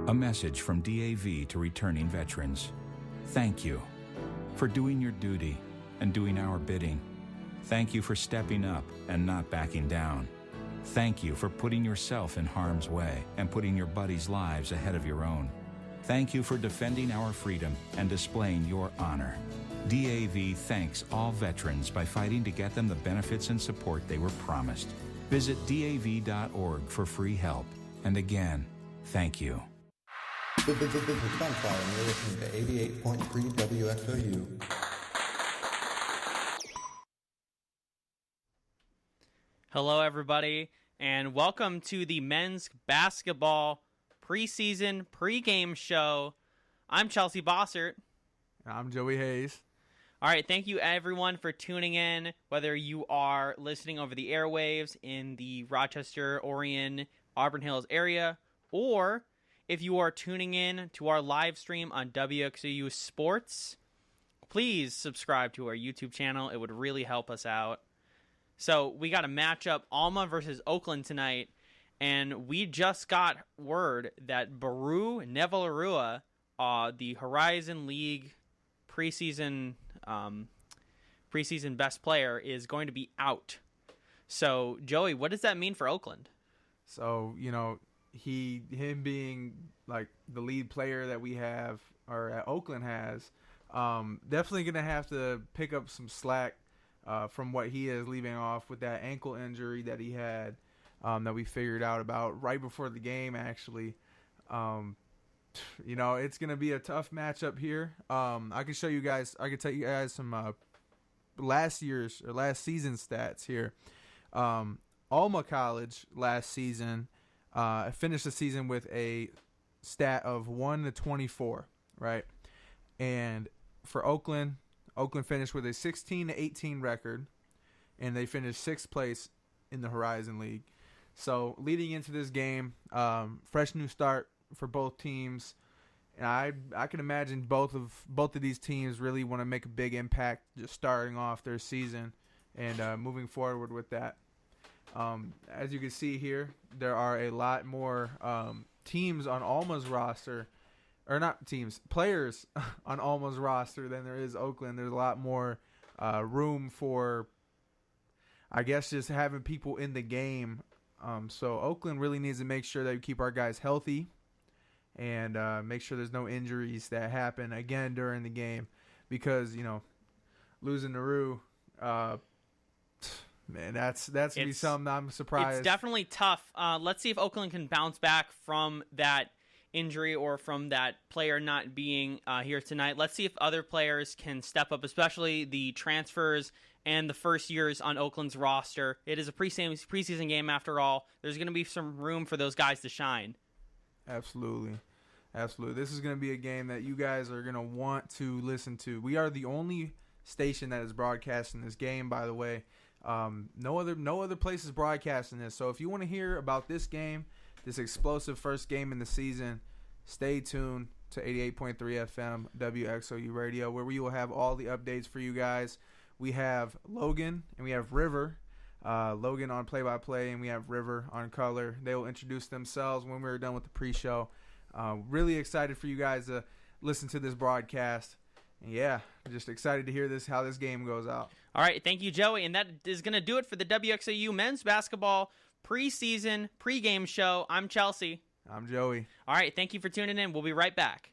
A message from DAV to returning veterans. Thank you for doing your duty and doing our bidding. Thank you for stepping up and not backing down. Thank you for putting yourself in harm's way and putting your buddies' lives ahead of your own. Thank you for defending our freedom and displaying your honor. DAV thanks all veterans by fighting to get them the benefits and support they were promised. Visit DAV.org for free help. And again, thank you. This is Sunfire, and you're listening to 88.3 WXOU. Hello, everybody, and welcome to the men's basketball preseason pregame show. I'm Chelsea Bossert. I'm Joey Hayes. All right, thank you, everyone, for tuning in, whether you are listening over the airwaves in the Rochester, Orion, Auburn Hills area, or if you are tuning in to our live stream on WXOU Sports, please subscribe to our YouTube channel. It would really help us out. So we got a matchup, Alma versus Oakland tonight, and we just got word that Baru Nevalerua, the Horizon League preseason best player, is going to be out. So, Joey, what does that mean for Oakland? So, him being like the lead player that we have, or Oakland has, definitely going to have to pick up some slack from what he is leaving off with that ankle injury that he had, that we figured out about right before the game, actually. It's going to be a tough matchup here. I can tell you guys some last season stats here. Alma College last season finished the season with a stat of 1-24, right? And for Oakland finished with a 16-18 record, and they finished 6th place in the Horizon League. So leading into this game, fresh new start for both teams, and I can imagine both of these teams really want to make a big impact just starting off their season and moving forward with that. As you can see here, there are a lot more teams on Alma's roster, or not teams, players on Alma's roster than there is Oakland. There's a lot more room for, I guess, just having people in the game. So Oakland really needs to make sure that we keep our guys healthy and make sure there's no injuries that happen again during the game, because losing Nauru, man, that's gonna be something I'm surprised. It's definitely tough. Let's see if Oakland can bounce back from that injury or from that player not being here tonight. Let's see if other players can step up, especially the transfers and the first years on Oakland's roster. It is a preseason game after all. There's going to be some room for those guys to shine. Absolutely. This is going to be a game that you guys are going to want to listen to. We are the only station that is broadcasting this game, by the way. No other place is broadcasting this. So if you want to hear about this game, this explosive first game in the season, stay tuned to 88.3 FM WXOU Radio, where we will have all the updates for you guys. We have Logan and we have River. Logan on play-by-play, and we have River on color. They will introduce themselves when we're done with the pre-show. Really excited for you guys to listen to this broadcast. And yeah, just excited to hear how this game goes out. All right, thank you, Joey. And that is going to do it for the WXOU men's basketball preseason pregame show. I'm Chelsea. I'm Joey. All right, thank you for tuning in. We'll be right back.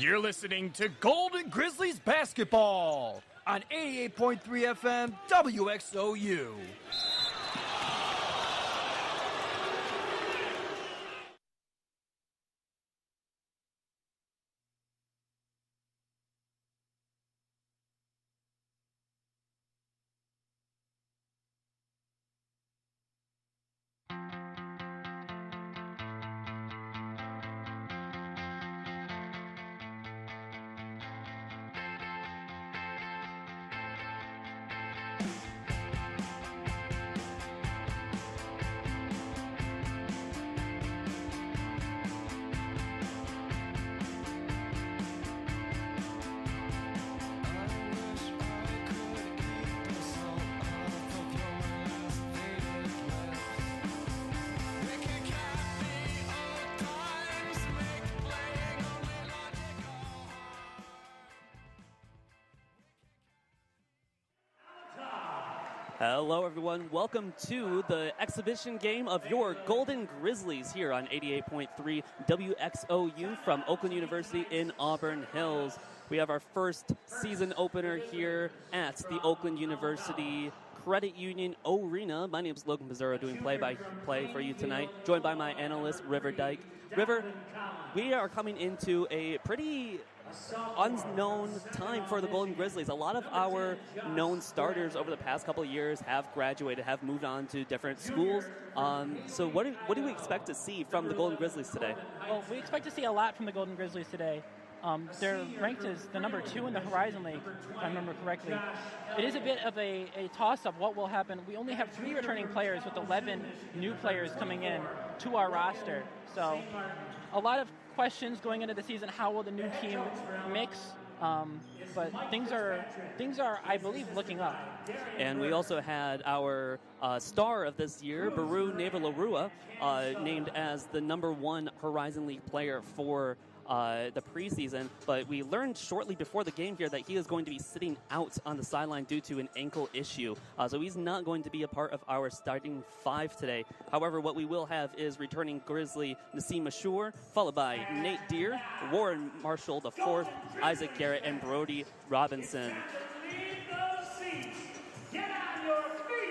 You're listening to Golden Grizzlies basketball on 88.3 FM WXOU. Hello, everyone. Welcome to the exhibition game of your Golden Grizzlies here on 88.3 WXOU from Oakland University in Auburn Hills. We have our first season opener here at the Oakland University Credit Union Arena. My name is Logan Pizzurro, doing play-by-play for you tonight, joined by my analyst, River Dyke. River, we are coming into a pretty unknown time for the Golden Grizzlies. A lot of our known starters over the past couple of years have graduated, have moved on to different schools. So what do we expect to see from the Golden Grizzlies today? Well, we expect to see a lot from the Golden Grizzlies today. They're ranked as the number 2 in the Horizon League, if I remember correctly. It is a bit of a toss-up what will happen. We only have 3 returning players with 11 new players coming in to our roster. So a lot of questions going into the season. How will the new team mix? But things are, I believe, looking up. And we also had our star of this year, Baru Neva-Larua, named as the number 1 Horizon League player for the preseason, but we learned shortly before the game here that he is going to be sitting out on the sideline due to an ankle issue. So he's not going to be a part of our starting 5 today. However, what we will have is returning Grizzly Nassim Ashur, followed by Nate Deere, Warren Marshall IV, Isaac Garrett, and Brody Robinson.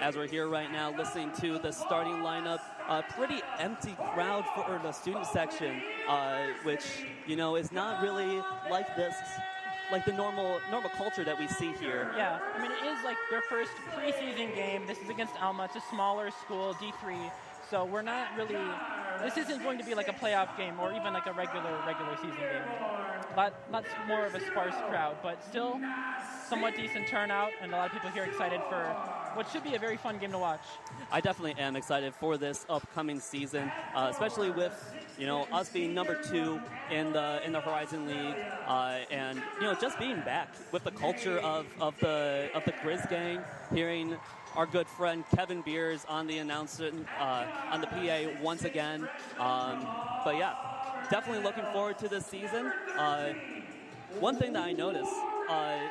As we're here right now listening to the starting lineup, a pretty empty crowd for the student section, which, you know, is not really like this, like the normal culture that we see here. Yeah, I mean, it is like their first preseason game. This is against Alma. It's a smaller school, D3. So we're not really, this isn't going to be like a playoff game or even like a regular season game. Lots more of a sparse crowd, but still somewhat decent turnout, and a lot of people here excited for what should be a very fun game to watch. I definitely am excited for this upcoming season, especially with, you know, us being number 2 in the Horizon League, and, you know, just being back with the culture of the Grizz gang, hearing our good friend Kevin Beers on the announcement, on the PA once again. But yeah, definitely looking forward to this season. One thing that I noticed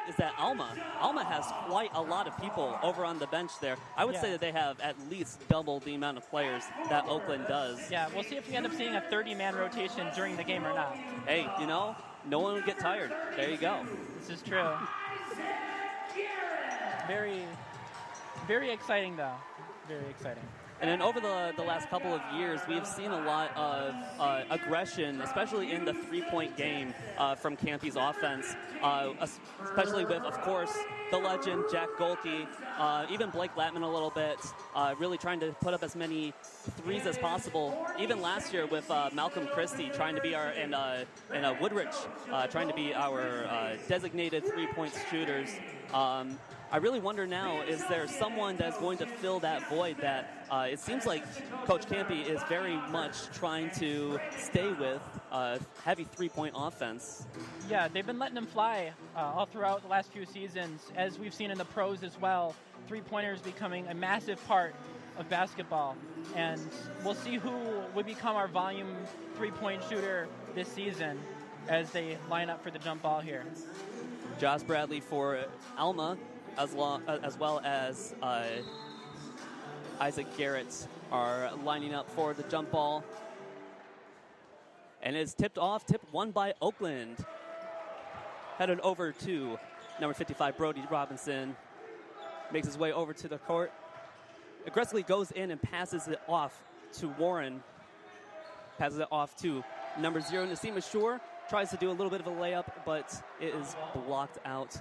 is that Alma has quite a lot of people over on the bench there. I would say that they have at least double the amount of players that Oakland does. Yeah, we'll see if we end up seeing a 30-man rotation during the game or not. Hey, you know, no one will get tired. There you go. This is true. Very, very exciting, though. Very exciting. And then over the last couple of years, we've seen a lot of aggression, especially in the three-point game from Campy's offense, especially with, of course, the legend, Jack Golke, even Blake Latman a little bit, really trying to put up as many threes as possible. Even last year with Malcolm Christie trying to be our, and Woodrich trying to be our designated three-point shooters. I really wonder now, is there someone that's going to fill that void that it seems like Coach Campy is very much trying to stay with heavy three-point offense? Yeah, they've been letting them fly all throughout the last few seasons. As we've seen in the pros as well, three-pointers becoming a massive part of basketball. And we'll see who would become our volume three-point shooter this season as they line up for the jump ball here. Josh Bradley for Alma, as well as Isaac Garrett are lining up for the jump ball. And it's tipped off, tip won by Oakland. Headed over to number 55, Brody Robinson. Makes his way over to the court. Aggressively goes in and passes it off to Warren. Passes it off to number 0, Naseem Ashur. Tries to do a little bit of a layup, but it is blocked out.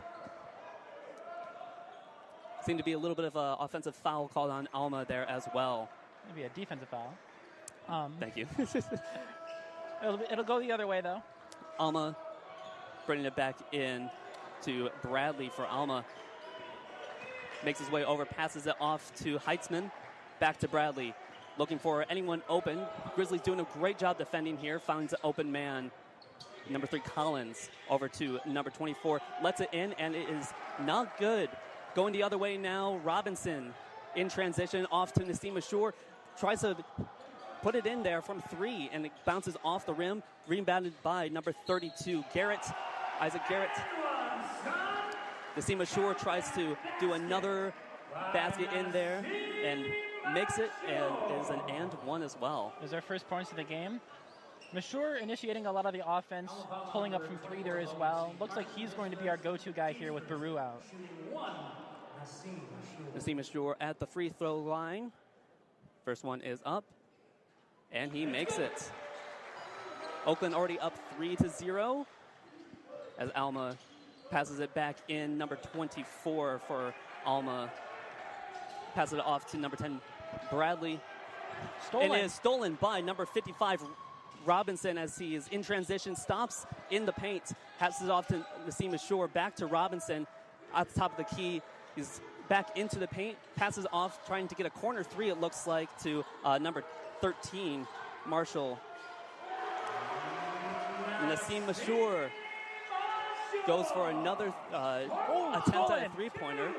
Seemed to be a little bit of an offensive foul called on Alma there as well. Maybe a defensive foul. Thank you. It'll go the other way, though. Alma bringing it back in to Bradley for Alma. Makes his way over, passes it off to Heitzman. Back to Bradley. Looking for anyone open. Grizzlies doing a great job defending here. Finds an open man. Number 3, Collins. Over to number 24. Lets it in, and it is not good. Going the other way now, Robinson in transition off to Naseem Ashur. Tries to put it in there from 3, and it bounces off the rim. Rebounded by number 32, Isaac Garrett. Naseem Ashur tries to do another basket in there and makes it, and is an and one as well. Is our first points of the game. Mashur initiating a lot of the offense, pulling up from 3 there as well. Looks like he's going to be our go-to guy here with Baru out. Naseem Ashur at the free throw line. First one is up, and he makes it. Oakland already up 3-0 as Alma passes it back in. Number 24 for Alma. Passes it off to number 10, Bradley. Stolen. It is stolen by number 55, Robinson, as he is in transition, stops in the paint, passes it off to Naseem Ashur, back to Robinson at the top of the key. He's back into the paint, passes off, trying to get a corner 3, it looks like, to number 13, Marshall. Naseem Ashur goes for another attempt at a 3-pointer,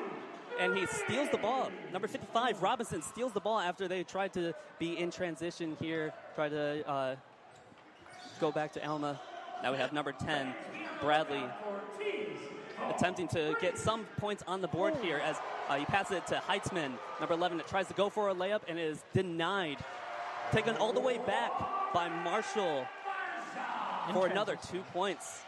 and he steals the ball. Number 55, Robinson, steals the ball after they tried to be in transition here, try to go back to Alma. Now we have number 10, Bradley, attempting to get some points on the board here as he passes it to Heitzman. Number 11, that tries to go for a layup and is denied. Taken all the way back by Marshall for another 2 points.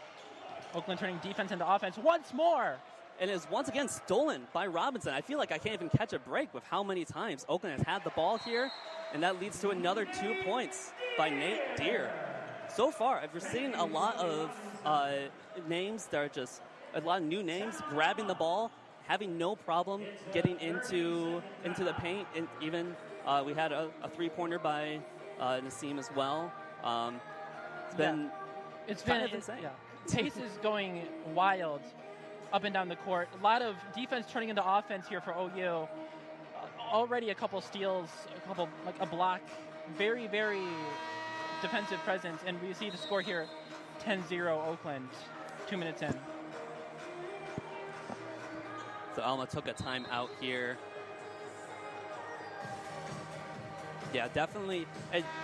Oakland turning defense into offense once more. And is once again stolen by Robinson. I feel like I can't even catch a break with how many times Oakland has had the ball here, and that leads to another 2 points by Nate Deer. So far, I've seen a lot of names that are just a lot of new names grabbing the ball, having no problem getting into the paint, and even we had a 3-pointer by Naseem as well. It's been insane. Yeah. Pace is going wild up and down the court. A lot of defense turning into offense here for OU. Already a couple steals, a block. Very, very defensive presence. And we see the score here, 10-0 Oakland, 2 minutes in. So Alma took a timeout here. Yeah, definitely.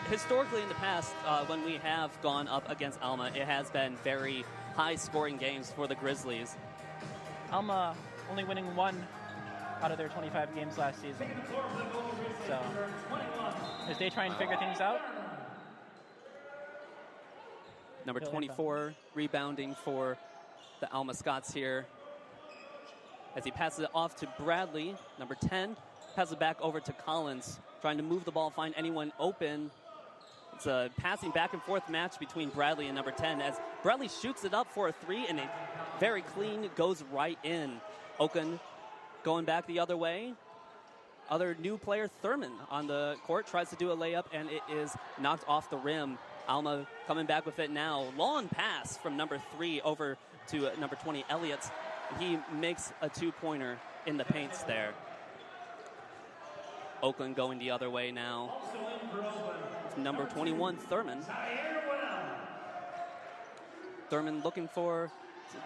Historically in the past, when we have gone up against Alma, it has been very high-scoring games for the Grizzlies. Alma only winning 1 out of their 25 games last season. So, as they try and figure things out. Number 24 rebounding for the Alma Scots here. As he passes it off to Bradley, number 10, passes it back over to Collins, trying to move the ball, find anyone open. It's a passing back and forth match between Bradley and number 10 as Bradley shoots it up for a 3, and it very clean goes right in. Oakland going back the other way. Other new player, Thurman, on the court, tries to do a layup, and it is knocked off the rim. Alma coming back with it now. Long pass from number 3 over to number 20, Elliott. He makes a 2-pointer in the paints there. Oakland going the other way now. Number 21, Thurman. Thurman looking to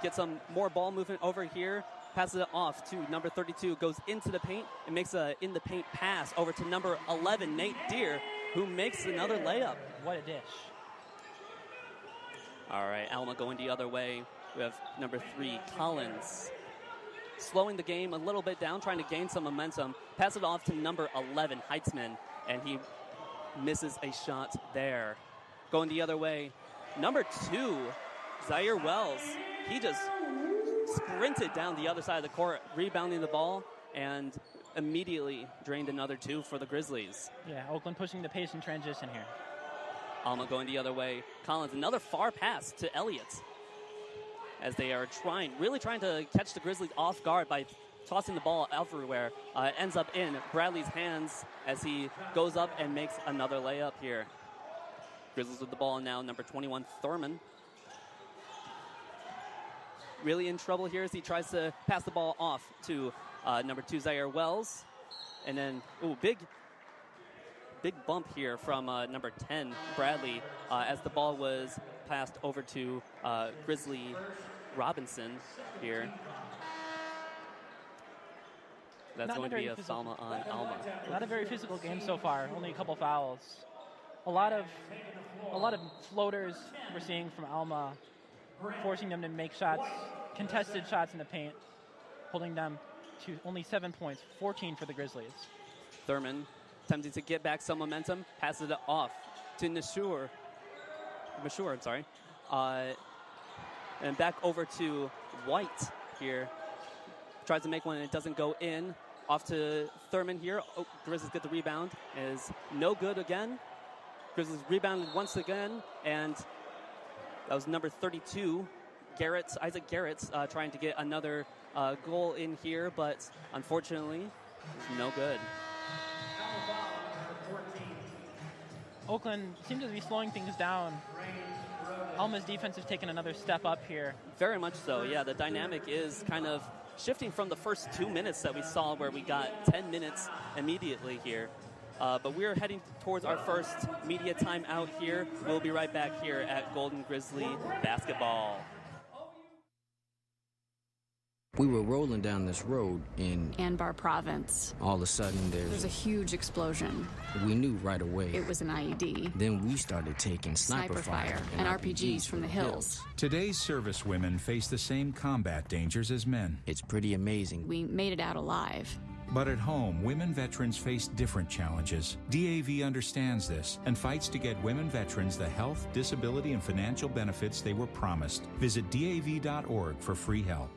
get some more ball movement over here. Passes it off to number 32, goes into the paint and makes a in-the-paint pass over to number 11, Nate Deer, who makes another layup. What a dish. All right, Alma going the other way. We have number 3, Collins. Slowing the game a little bit down, trying to gain some momentum. Pass it off to number 11, Heitzman, and he misses a shot there. Going the other way, number 2, Zaire Wells. He just sprinted down the other side of the court, rebounding the ball, and immediately drained another 2 for the Grizzlies. Yeah, Oakland pushing the pace in transition here. Alma going the other way. Collins, another far pass to Elliott as they are really trying to catch the Grizzlies off guard by tossing the ball everywhere. Ends up in Bradley's hands as he goes up and makes another layup here. Grizzlies with the ball now, number 21, Thurman. Really in trouble here as he tries to pass the ball off to number 2, Zaire Wells. And then, big bump here from number 10, Bradley, as the ball was passed over to Grizzly Robinson here. That's going to be a foul on Alma. Not a very physical game so far. Only a couple fouls. A lot of floaters we're seeing from Alma, forcing them to make shots, contested shots in the paint, holding them to only 7 points, 14 for the Grizzlies. Thurman attempting to get back some momentum, passes it off to Mashur, I'm sorry. And back over to White here. Tries to make one and it doesn't go in. Off to Thurman here. Grizzlies get the rebound. Is no good again. Grizzlies rebounded once again, and that was number 32, Isaac Garrett, trying to get another goal in here, but unfortunately, it's no good. Oakland seems to be slowing things down. Alma's defense has taken another step up here. Very much so, yeah. The dynamic is kind of shifting from the first 2 minutes that we saw where we got 10 minutes immediately here. But we're heading towards our first media timeout here. We'll be right back here at Golden Grizzly Basketball. We were rolling down this road in Anbar Province. All of a sudden There's a huge explosion. We knew right away. It was an IED. Then we started taking sniper fire and RPGs from the hills. Today's service women face the same combat dangers as men. It's pretty amazing. We made it out alive. But at home, women veterans face different challenges. DAV understands this and fights to get women veterans the health, disability, and financial benefits they were promised. Visit DAV.org for free help.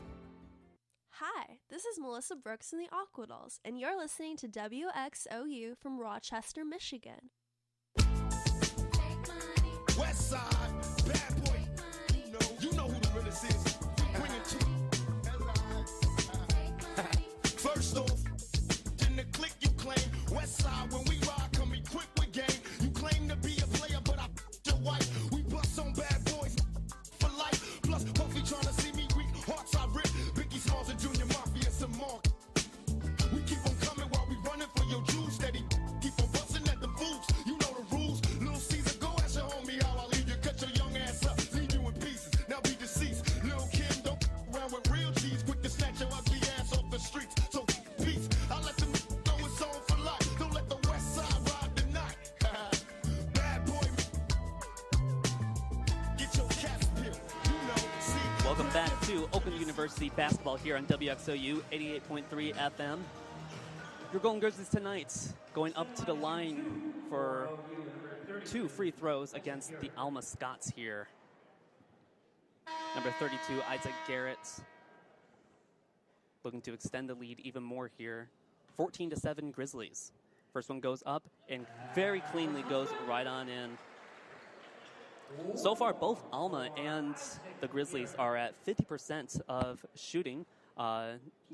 Hi, this is Melissa Brooks in the Aquadolls, and you're listening to WXOU from Rochester, Michigan. West side, bad boy, you know who the realest is. Bring it to First off, in the click you claim, West side when we ride, come equipped with game. You claim to be a player, but I your white. We bust on bad boys for life. Plus, Puffy trying to see me weak, hearts I rip. Biggie Smalls and Junior Mafia, some more. We keep on coming while we running for your juice. Steady, keep on busting at the boots. You know the rules. Little Caesar, go ask your homie how I leave you. Cut your young ass up, leave you in pieces. Now be deceased. Lil' Kim don't around with real cheese. Quick to snatch your ugly ass off the streets. So peace. I let them know it's on for life. Don't let the West Side ride the night. Bad boy, get your cats peeled. You know, see. Welcome back to Oakland University basketball here on WXOU 88.3 FM. Your Golden Grizzlies tonight going up to the line for 2 free throws against the Alma Scots here. Number 32, Isaac Garrett, looking to extend the lead even more here. 14-7 Grizzlies. First one goes up and very cleanly goes right on in. So far, both Alma and the Grizzlies are at 50% of shooting.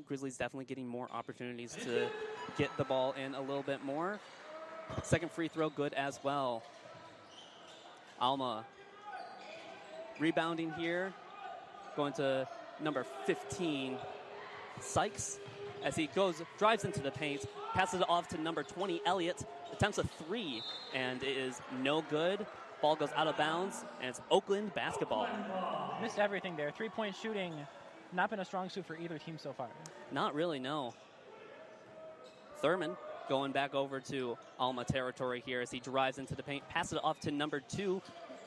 Grizzlies definitely getting more opportunities to get the ball in a little bit more. Second free throw good as well. Alma rebounding here, going to number 15, Sykes, as he drives into the paint, passes it off to number 20, Elliott, attempts a 3, and it is no good. Ball goes out of bounds, and it's Oakland basketball. Missed everything there. 3-point shooting, not been a strong suit for either team so far. Not really, no. Thurman going back over to Alma territory here as he drives into the paint, passes it off to number 2,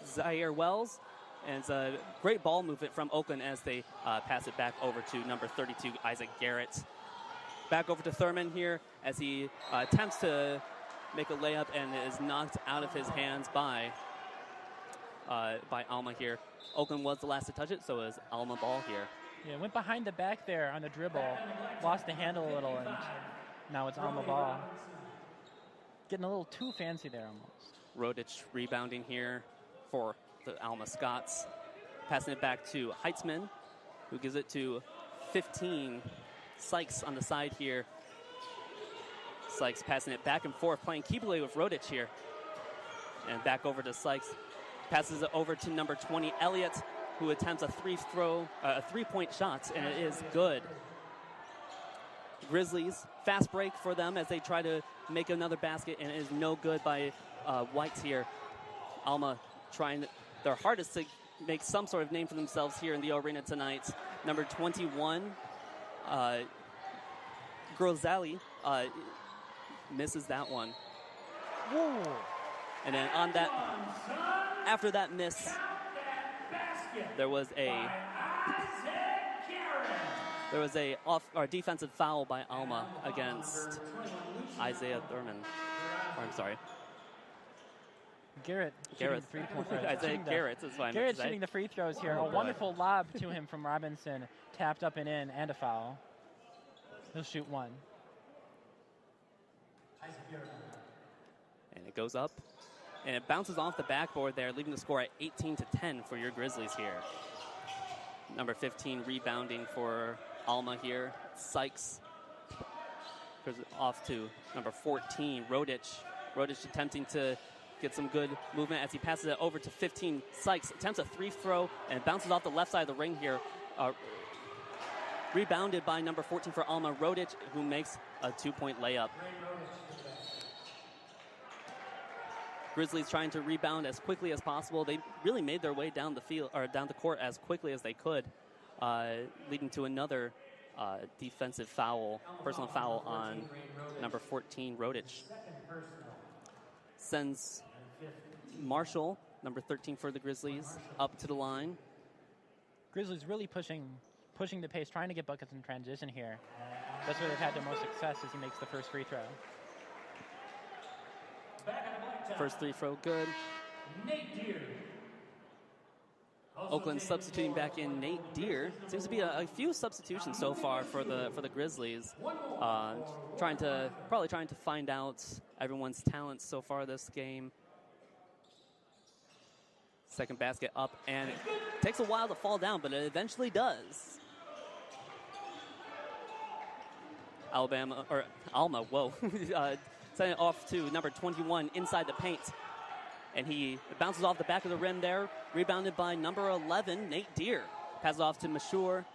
Zaire Wells. And it's a great ball movement from Oakland as they pass it back over to number 32, Isaac Garrett. Back over to Thurman here as he attempts to make a layup and is knocked out of his hands by Alma here. Oakland was the last to touch it, so is Alma ball here. Yeah, went behind the back there on the dribble, lost the handle a little, and now it's Alma ball. Getting a little too fancy there almost. Rodich rebounding here for the Alma Scots. Passing it back to Heitzman, who gives it to 15. Sykes on the side here. Sykes passing it back and forth, playing keep away with Rodich here. And back over to Sykes. Passes it over to number 20, Elliott, who attempts a three-point shot, and it is good. Grizzlies, fast break for them as they try to make another basket, and it is no good by Whites here. Alma trying their hardest to make some sort of name for themselves here in the arena tonight. Number 21, Grozali, misses that one. Whoa. And then on that, after that miss, there was a defensive foul by Alma against Isaiah Thurman. Or I'm sorry. Garrett. Isaiah Garrett is what I meant to Garrett say. shooting the free throws here. A wonderful lob to him from Robinson. Tapped up and in, and a foul. He'll shoot one. And it goes up. And it bounces off the backboard there, leaving the score at 18-10 for your Grizzlies here. Number 15 rebounding for Alma here. Sykes goes off to number 14, Rodich. Rodich attempting to get some good movement as he passes it over to 15. Sykes attempts a three throw and bounces off the left side of the ring here. Rebounded by number 14 for Alma, Rodich, who makes a 2-point layup. Grizzlies trying to rebound as quickly as possible. They really made their way down the field or down the court as quickly as they could, leading to another defensive foul, personal foul on number 14, Rodich. Sends Marshall, number 13 for the Grizzlies, up to the line. Grizzlies really pushing the pace, trying to get buckets in transition here. That's where they've had their most success as he makes the first free throw. First free throw good. Oakland substituting back in Nate Deere. Seems to be a few substitutions so far for the Grizzlies. Trying to find out everyone's talents so far this game. Second basket up, and it takes a while to fall down, but it eventually does. Alma, whoa. Sending it off to number 21 inside the paint. And he bounces off the back of the rim there. Rebounded by number 11, Nate Deere. Passes it off to Mashur.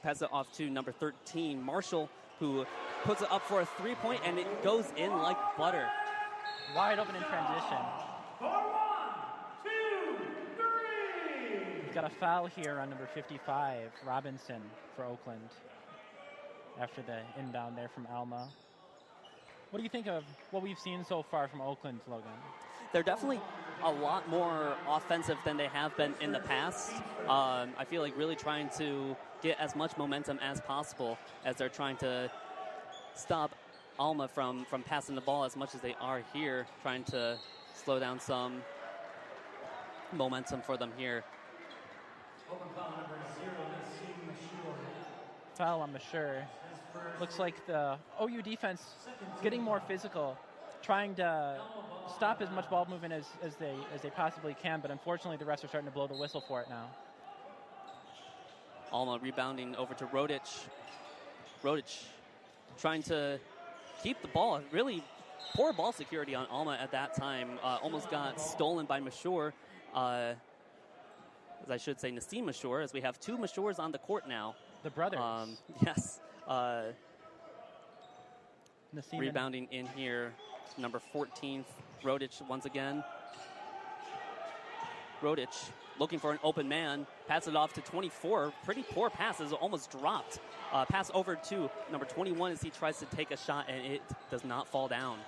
Passes it off to number 13, Marshall, who puts it up for a three-point, and it goes in like butter. Wide open in transition. 1, 2, 3. He's got a foul here on number 55, Robinson, for Oakland. After the inbound there from Alma. What do you think of what we've seen so far from Oakland, Logan? They're definitely a lot more offensive than they have been in the past. I feel like really trying to get as much momentum as possible as they're trying to stop Alma from passing the ball as much as they are here, trying to slow down some momentum for them here. Foul on Mashur. Looks like the OU defense is getting more physical, trying to stop as much ball movement as they possibly can, but unfortunately the refs are starting to blow the whistle for it now. Alma rebounding over to Rodich. Rodich trying to keep the ball. Really poor ball security on Alma at that time. Almost got stolen by Mashur. As I should say, Nassim Mashur, as we have two Mashurs on the court now. The brothers. Yes. Rebounding in here, number 14, Rodich once again. Rodich looking for an open man, passes it off to 24. Pretty poor pass, is almost dropped. Pass over to number 21 as he tries to take a shot, and it does not fall down.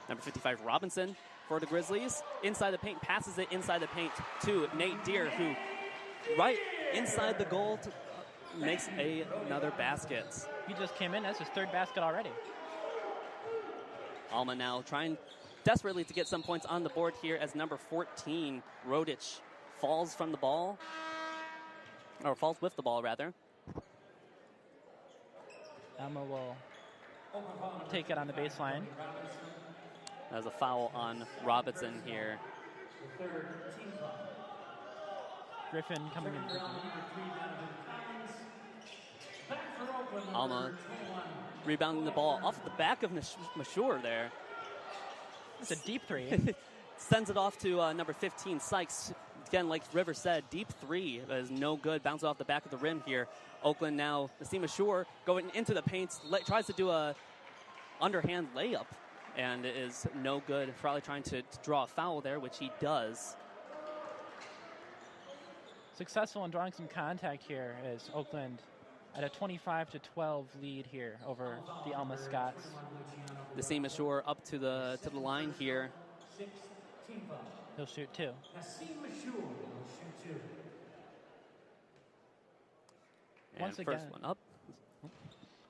Number 55, Robinson for the Grizzlies. Inside the paint, passes it inside the paint to Nate Deere, who right inside the goal makes another basket. He just came in. That's his third basket already. Alma now trying desperately to get some points on the board here as number 14, Rodich, falls from the ball. or falls with the ball, rather. Alma will take it on the baseline. There's a foul on Robinson here. Griffin coming in. Alma rebounding the ball off the back of Mashur there. It's a deep three. Sends it off to number 15, Sykes. Again, like River said, deep three is no good. Bounces off the back of the rim here. Oakland now, Nassim Mashur going into the paint, tries to do a underhand layup, and it is no good. Probably trying to draw a foul there, which he does. Successful in drawing some contact here is Oakland at a 25-12 lead here over the Alma Scots. Nassim Mashur up to the line here. He'll shoot two. And first one up.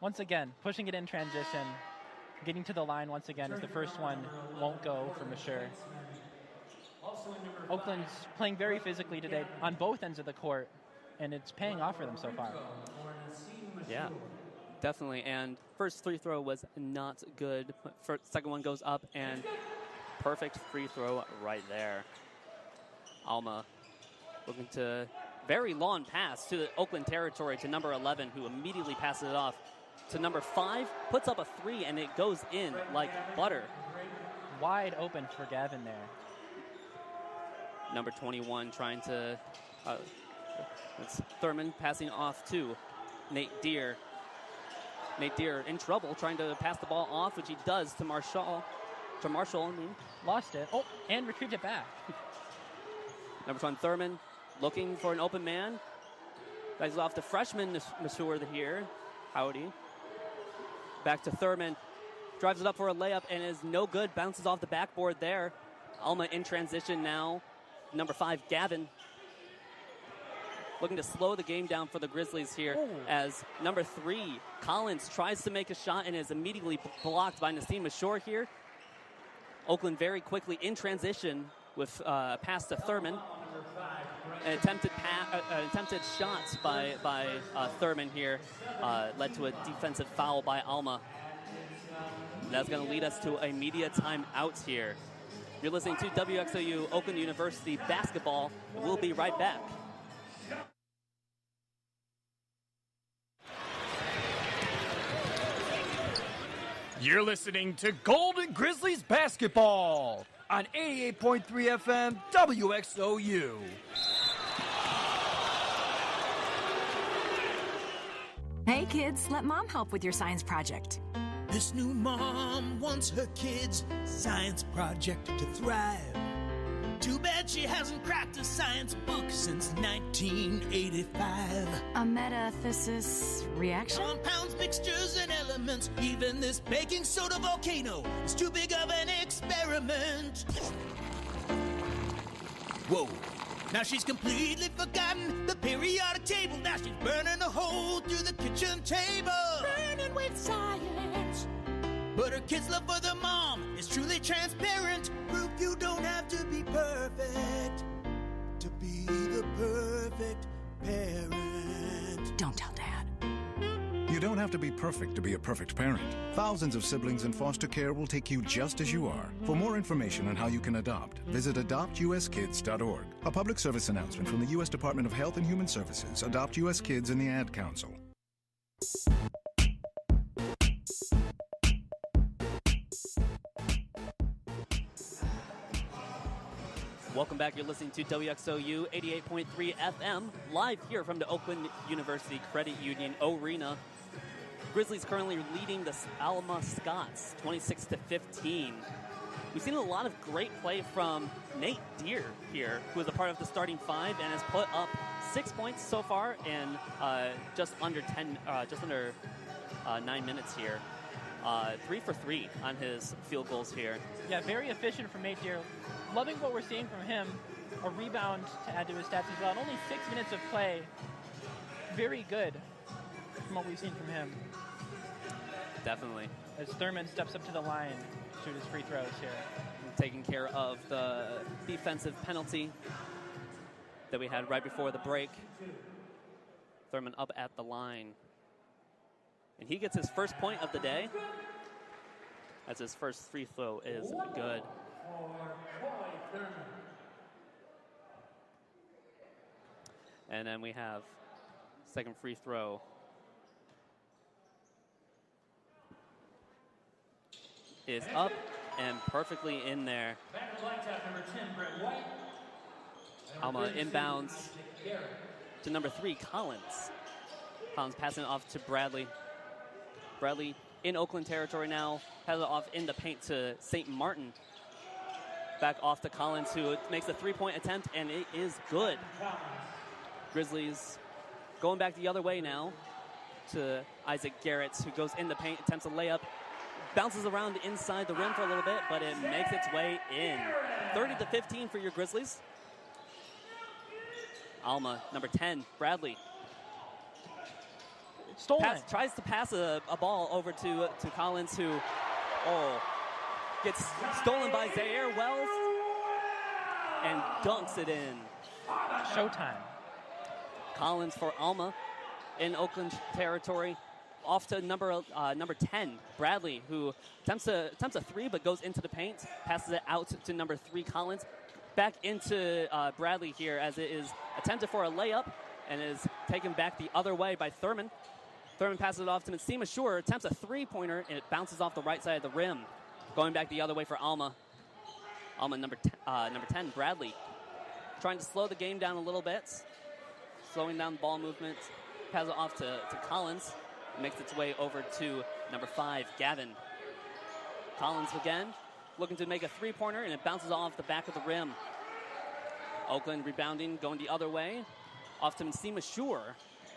Once again, pushing it in transition, getting to the line once again as the first one won't go for Mashur. Oakland's playing very physically today on both ends of the court, and it's paying off for them so far. Yeah, definitely. And first free throw was not good. Second one goes up, and perfect free throw right there. Alma looking to very long pass to the Oakland territory to number 11, who immediately passes it off to number 5, puts up a 3, and it goes in like butter. Wide open for Gavin there. Number 21 trying to, it's Thurman passing off to Nate Deere. Nate Deere in trouble trying to pass the ball off, which he does to Marshall. Lost it. Oh, and retrieved it back. Number 1, Thurman, looking for an open man. Guys off the freshman, Mashur here. Howdy. Back to Thurman. Drives it up for a layup and is no good. Bounces off the backboard there. Alma in transition now. Number 5, Gavin. Looking to slow the game down for the Grizzlies here as number 3, Collins, tries to make a shot and is immediately blocked by Nassim Mashur here. Oakland very quickly in transition with pass to Thurman. An attempted shot by Thurman here led to a defensive foul by Alma. That's going to lead us to a media timeout here. You're listening to WXOU Oakland University basketball. We'll be right back. You're listening to Golden Grizzlies basketball on 88.3 FM WXOU. Hey kids, let mom help with your science project. This new mom wants her kids' science project to thrive. Too bad she hasn't cracked a science book since 1985. A metathesis reaction? Compounds, mixtures, and elements. Even this baking soda volcano is too big of an experiment. Whoa. Now she's completely forgotten the periodic table. Now she's burning a hole through the kitchen table. Burning with science. But her kids' love for their mom is truly transparent. Proof you don't have to be perfect to be the perfect parent. Don't tell Dad. You don't have to be perfect to be a perfect parent. Thousands of siblings in foster care will take you just as you are. For more information on how you can adopt, visit adoptuskids.org. A public service announcement from the U.S. Department of Health and Human Services, Adopt U.S. Kids, and the Ad Council. Welcome back. You're listening to WXOU 88.3 FM, live here from the Oakland University Credit Union Arena. Grizzlies currently leading the Alma Scots 26-15. We've seen a lot of great play from Nate Deere here, who is a part of the starting 5 and has put up 6 points so far in just under 9 minutes here. 3 for 3 on his field goals here. Yeah, very efficient from Nate Deere. Loving what we're seeing from him. A rebound to add to his stats as well. And only 6 minutes of play. Very good from what we've seen from him. Definitely. As Thurman steps up to the line to shoot his free throws here. Taking care of the defensive penalty that we had right before the break. Thurman up at the line. And he gets his first point of the day, as his first free throw is good. And then we have second free throw. Is up and perfectly in there. Alma inbounds to number 3, Collins. Collins passing it off to Bradley. Bradley in Oakland territory now. Has it off in the paint to St. Martin. Back off to Collins, who makes a three-point attempt, and it is good. Grizzlies going back the other way now to Isaac Garrett, who goes in the paint, attempts a layup. Bounces around inside the rim for a little bit, but it makes its way in. 30-15 for your Grizzlies. Alma, number 10, Bradley. Stolen. Tries to pass a ball over to Collins, who gets stolen by Zaire Wells and dunks it in. Showtime. Collins for Alma in Oakland territory. Off to number 10, Bradley, who attempts a three but goes into the paint, passes it out to number 3, Collins. Back into Bradley here as it is attempted for a layup and is taken back the other way by Thurman. Thurman passes it off to Nasima Shore, attempts a three-pointer, and it bounces off the right side of the rim. Going back the other way for Alma. Alma, number 10, Bradley. Trying to slow the game down a little bit. Slowing down ball movement. Passes it off to Collins. Makes its way over to number 5, Gavin. Collins again, looking to make a three-pointer, and it bounces off the back of the rim. Oakland rebounding, going the other way. Off to Nasima Shore.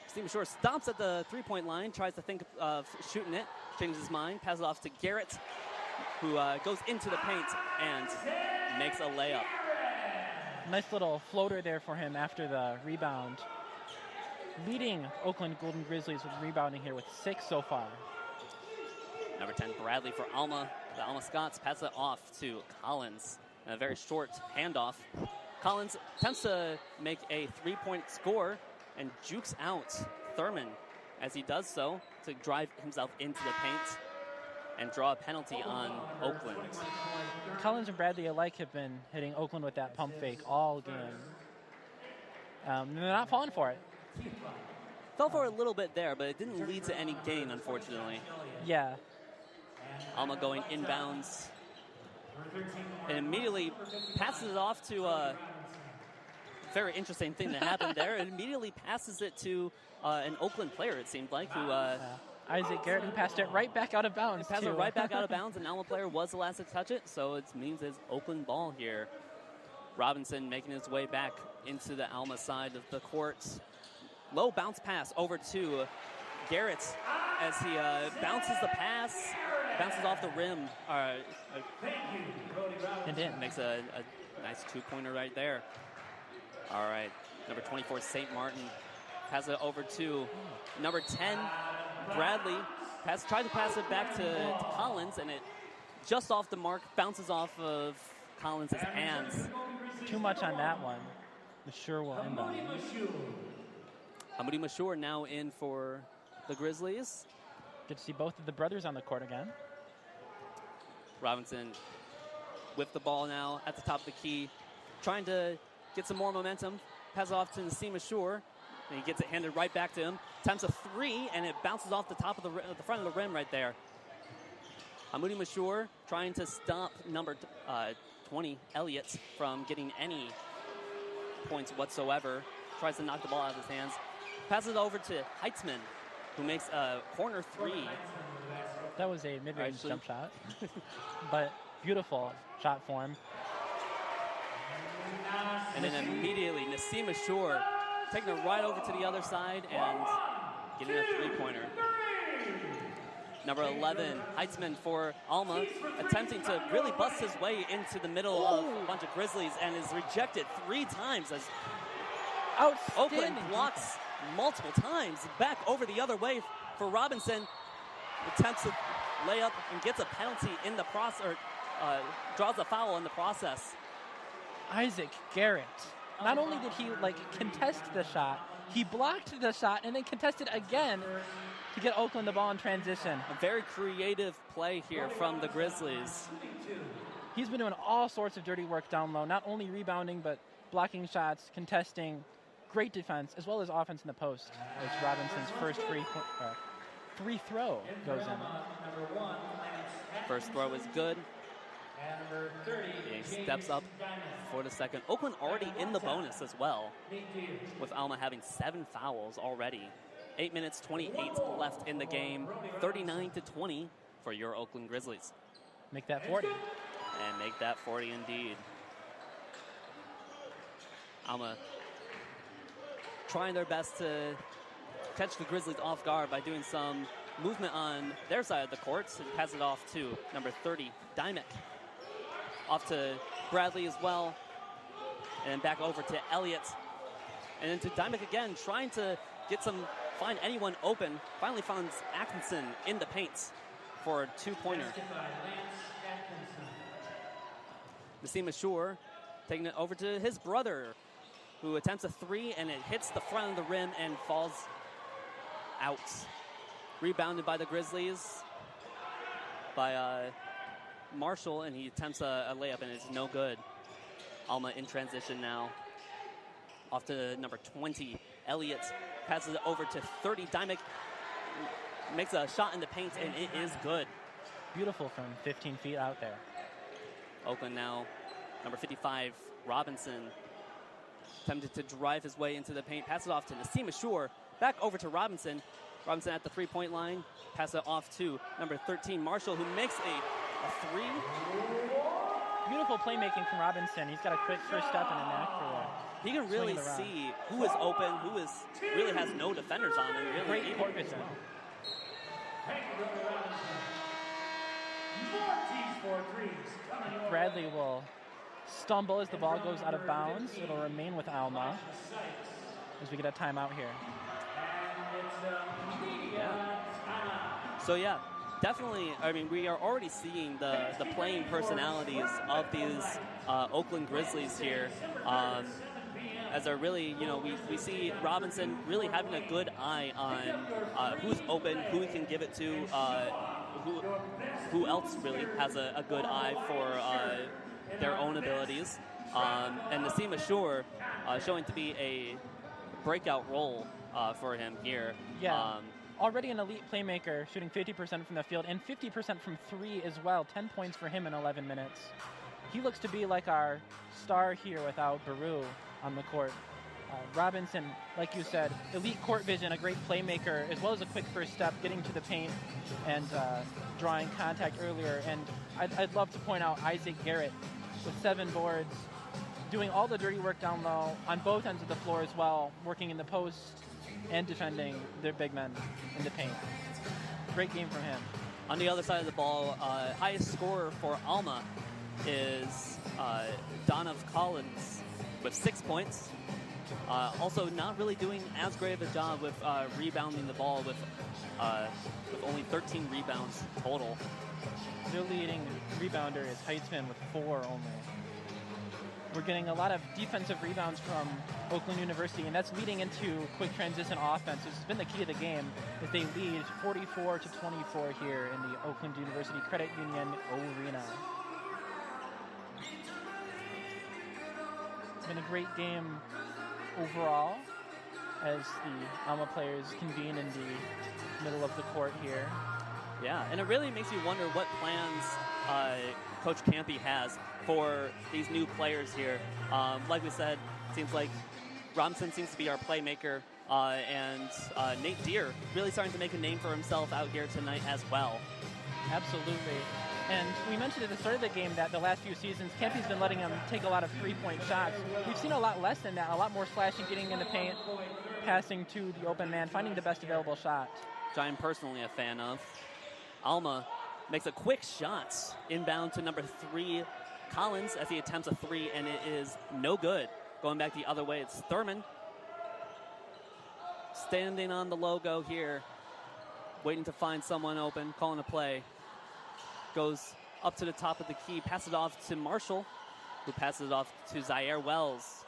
Nasima Shore stops at the three-point line, tries to think of shooting it, changes his mind, passes it off to Garrett, who goes into the paint and makes a layup. Nice little floater there for him after the rebound. Leading Oakland Golden Grizzlies with rebounding here with 6 so far. Number 10, Bradley for Alma. The Alma Scots pass it off to Collins. A very short handoff. Collins attempts to make a three-point score and jukes out Thurman as he does so to drive himself into the paint and draw a penalty on Oakland. Collins and Bradley alike have been hitting Oakland with that pump fake all game. They're not falling for it. Fell for a little bit there, but it didn't lead to any gain, unfortunately. Yeah. Alma going inbounds and immediately passes it off to a very interesting thing that happened there. It immediately passes it to an Oakland player, it seemed like, who... Isaac Garrett, who passed it right back out of bounds. Passed it right back out of bounds, and Alma player was the last to touch it, so it means it's Oakland ball here. Robinson making his way back into the Alma side of the court. Low bounce pass over to Garrett as he bounces the pass, bounces off the rim, and in. Makes a nice two-pointer right there. All right, number 24, St. Martin, passes it over to number 10, Bradley. Tried to pass it back to Collins, and it just off the mark, bounces off of Collins' hands. Too much on that one. Mashur will inbound. Hamudi Mashur now in for the Grizzlies. Good to see both of the brothers on the court again. Robinson with the ball now at the top of the key, trying to get some more momentum. Pass off to Nassim Mashur, and he gets it handed right back to him. Attempts a three, and it bounces off the top of the front of the rim right there. Hamudi Mashur trying to stop number 20, Elliott, from getting any points whatsoever. Tries to knock the ball out of his hands. Passes it over to Heitzman, who makes a corner three. That was a mid-range jump shot, but beautiful shot for him. And then immediately, Nassim Mashur taking it right over to the other side and getting a three-pointer. Number 11, Heitzman for Alma, attempting to really bust his way into the middle of a bunch of Grizzlies and is rejected 3 times as Oakland blocks multiple times. Back over the other way for Robinson. Attempts to lay up and gets a penalty in the process, or draws a foul in the process. Isaac Garrett not only did he contest the shot, he blocked the shot and then contested again to get Oakland the ball in transition. A very creative play here from the Grizzlies. He's been doing all sorts of dirty work down low, not only rebounding, but blocking shots, contesting, great defense, as well as offense in the post, as Robinson's first free throw goes in. First throw is good. He steps up for the second. Oakland already in the bonus as well, with Alma having 7 fouls already. 8 minutes, 28 left in the game. 39-20 for your Oakland Grizzlies. Make that 40. And make that 40 indeed. Alma trying their best to catch the Grizzlies off guard by doing some movement on their side of the court and pass it off to number 30, Dyke. Off to Bradley as well. And back over to Elliott. And then to Dyke again, trying to find anyone open. Finally finds Atkinson in the paint for a 2-pointer. Nassim Ashur taking it over to his brother, who attempts a 3, and it hits the front of the rim and falls out. Rebounded by the Grizzlies by Marshall, and he attempts a layup, and it's no good. Alma in transition now. Off to number 20, Elliott. Passes it over to 30, Dyke. Makes a shot in the paint, and it is good. Beautiful from 15 feet out there. Oakland now, number 55, Robinson. Attempted to drive his way into the paint. Pass it off to Nassim Ashur. Back over to Robinson. Robinson at the 3-point line. Pass it off to number 13, Marshall, who makes a 3. Beautiful playmaking from Robinson. He's got a quick first step and a knack for that. He can really see who is open, really has no defenders on him. Really great court vision. Bradley will stumble as the ball goes out of bounds. It'll remain with Alma as we get a timeout here. So yeah, definitely. I mean, we are already seeing the playing personalities of these Oakland Grizzlies here. As they're really, we see Robinson really having a good eye on who's open, who he can give it to, who else really has a good eye for their own abilities. And Nassim Ashur showing to be a breakout role for him here. Yeah. Already an elite playmaker, shooting 50% from the field and 50% from 3 as well. 10 points for him in 11 minutes. He looks to be like our star here without Baru on the court. Robinson, like you said, elite court vision, a great playmaker, as well as a quick first step, getting to the paint and drawing contact earlier. And I'd love to point out Isaac Garrett with 7 boards, doing all the dirty work down low on both ends of the floor as well, working in the post and defending their big men in the paint. Great game from him. On the other side of the ball, highest scorer for Alma is Donovan Collins with 6 points. Also not really doing as great of a job with rebounding the ball with only 13 rebounds total. Their leading rebounder is Heitzman with 4 only. We're getting a lot of defensive rebounds from Oakland University, and that's leading into quick transition offense. This has been the key to the game, that they lead 44-24 here in the Oakland University Credit Union Arena. It's been a great game overall as the Alma players convene in the middle of the court here. Yeah, and it really makes you wonder what plans Coach Campy has for these new players here. Like we said, it seems like Robinson seems to be our playmaker, and Nate Deere really starting to make a name for himself out here tonight as well. Absolutely. And we mentioned at the start of the game that the last few seasons, Campy's been letting him take a lot of three-point shots. We've seen a lot less than that, a lot more slashing, getting in the paint, passing to the open man, finding the best available shot. Which I'm personally a fan of. Alma makes a quick shot inbound to number 3, Collins, as he attempts a 3, and it is no good. Going back the other way, it's Thurman. Standing on the logo here, waiting to find someone open, calling a play. Goes up to the top of the key, passes it off to Marshall, who passes it off to Zaire Wells.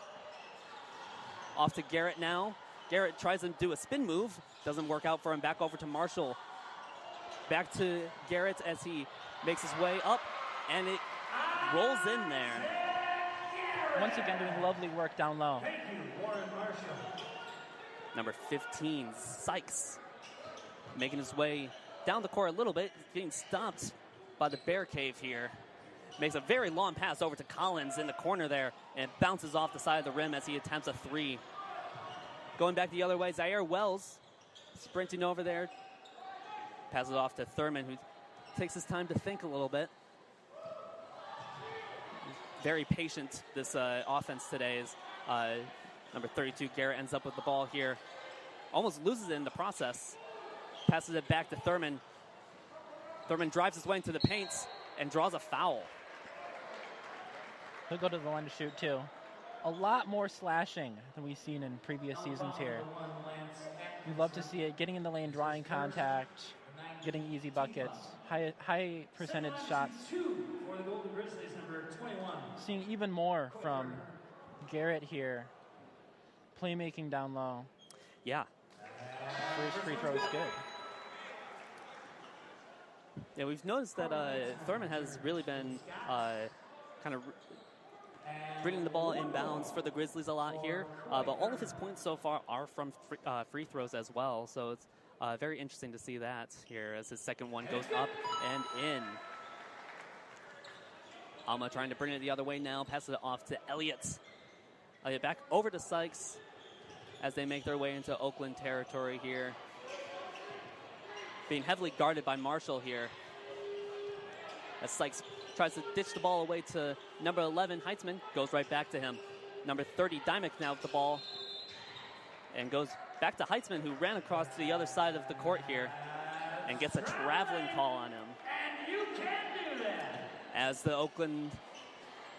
Off to Garrett now. Garrett tries to do a spin move. Doesn't work out for him. Back over to Marshall. Back to Garrett as he makes his way up, and it rolls in there. Once again, doing lovely work down low. Number 15, Sykes, making his way down the court a little bit, getting stopped by the bear cave here. Makes a very long pass over to Collins in the corner there, and bounces off the side of the rim as he attempts a three. Going back the other way, Zaire Wells sprinting over there. Passes it off to Thurman, who takes his time to think a little bit. Very patient, this offense today is number 32, Garrett ends up with the ball here. Almost loses it in the process. Passes it back to Thurman. Thurman drives his way into the paint and draws a foul. He'll go to the line to shoot, too. A lot more slashing than we've seen in previous seasons here. You love to see it, getting in the lane, drawing contact, getting easy buckets, high percentage shots. Seeing even more from Garrett here. Playmaking down low. Yeah. First free throw is good. Yeah, we've noticed that Thurman has really been kind of bringing the ball inbounds for the Grizzlies a lot here. But all of his points so far are from free throws as well. So it's very interesting to see that here as his second one goes up and in. Alma trying to bring it the other way now. Passes it off to Elliott. Elliott back over to Sykes as they make their way into Oakland territory here. Being heavily guarded by Marshall here. As Sykes tries to ditch the ball away to number 11, Heitzman. Goes right back to him. Number 30, Dyke now with the ball. And goes back to Heitzman, who ran across to the other side of the court here. And gets a traveling call on him. And you can't do that. As the Oakland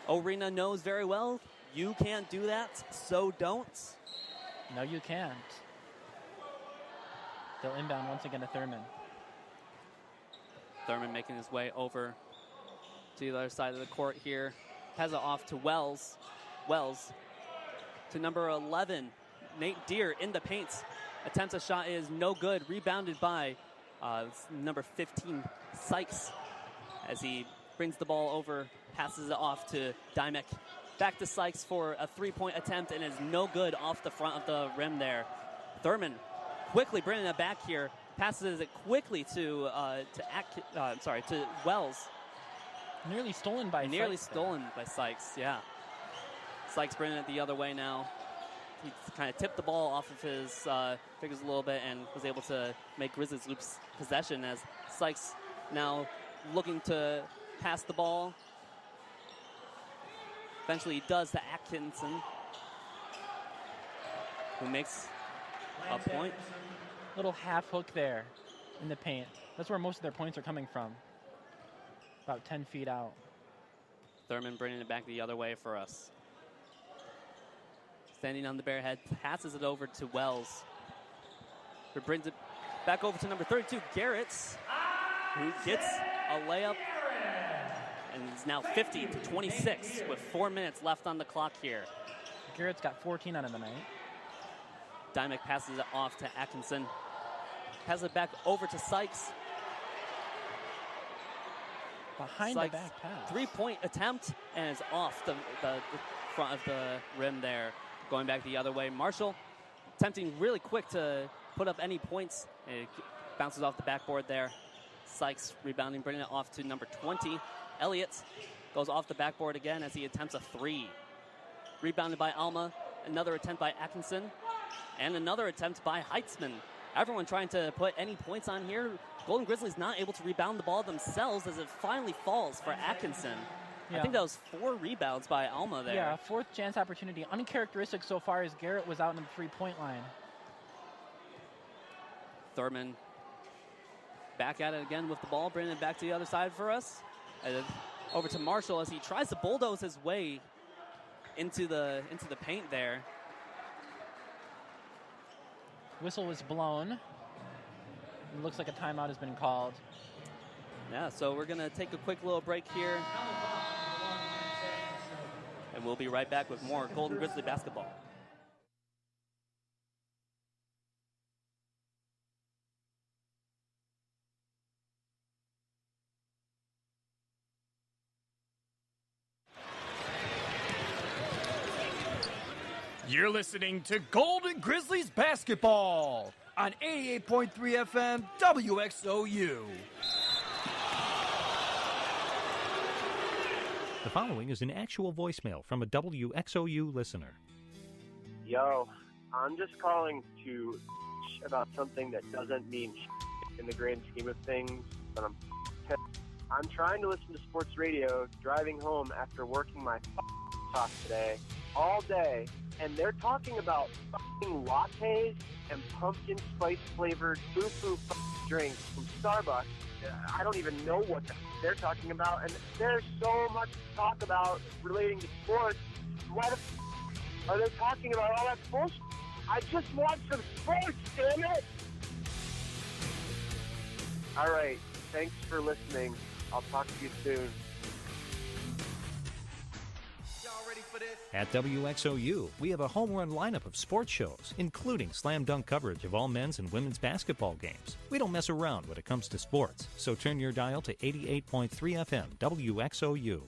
Arena knows very well, you can't do that, so don't. No, you can't. They'll inbound once again to Thurman. Thurman making his way over to the other side of the court here. Has it off to Wells. Wells to number 11, Nate Deere in the paint. Attempts a shot is no good. Rebounded by number 15, Sykes, as he brings the ball over, passes it off to Dyke. Back to Sykes for a three-point attempt, and is no good off the front of the rim there. Thurman quickly bringing it back here, passes it quickly to Wells. Nearly stolen by Sykes, yeah. Sykes bringing it the other way now. He kind of tipped the ball off of his fingers a little bit and was able to make Grizzlies lose possession, as Sykes now looking to pass the ball. Eventually he does to Atkinson, who makes a point. Little half hook there in the paint. That's where most of their points are coming from. About 10 feet out. Thurman bringing it back the other way for us. Standing on the bare head, passes it over to Wells, who brings it back over to number 32, Garrett, who gets a layup. And it's now 50-26 with 4 minutes left on the clock here. Garrett's got 14 out of the night. Dyke passes it off to Atkinson. Passes it back over to Sykes. Behind Sykes, the back pass. Three-point attempt, and is off the front of the rim there. Going back the other way. Marshall attempting really quick to put up any points. It bounces off the backboard there. Sykes rebounding, bringing it off to number 20. Elliott goes off the backboard again as he attempts a three. Rebounded by Alma. Another attempt by Atkinson. And another attempt by Heitzman. Everyone trying to put any points on here. Golden Grizzlies not able to rebound the ball themselves as it finally falls for Atkinson. Yeah. I think that was 4 rebounds by Alma there. Yeah, fourth chance opportunity. Uncharacteristic so far as Garrett was out in the three-point line. Thurman back at it again with the ball, bringing it back to the other side for us. And then over to Marshall as he tries to bulldoze his way into the paint there. Whistle was blown. It looks like a timeout has been called. Yeah, so we're going to take a quick little break here. And we'll be right back with more Golden Grizzly basketball. You're listening to Golden Grizzlies basketball on 88.3 FM WXOU. The following is an actual voicemail from a WXOU listener. Yo, I'm just calling to about something that doesn't mean in the grand scheme of things, but I'm trying to listen to sports radio driving home after working my talk today all day, and they're talking about lattes and pumpkin spice flavored foo-foo drinks from Starbucks. I don't even know what they're talking about, and there's so much to talk about relating to sports. Why the are they talking about all that bullshit? I just want some sports, damn it! All right, thanks for listening. I'll talk to you soon. At WXOU, we have a home run lineup of sports shows, including slam dunk coverage of all men's and women's basketball games. We don't mess around when it comes to sports, so turn your dial to 88.3 FM WXOU.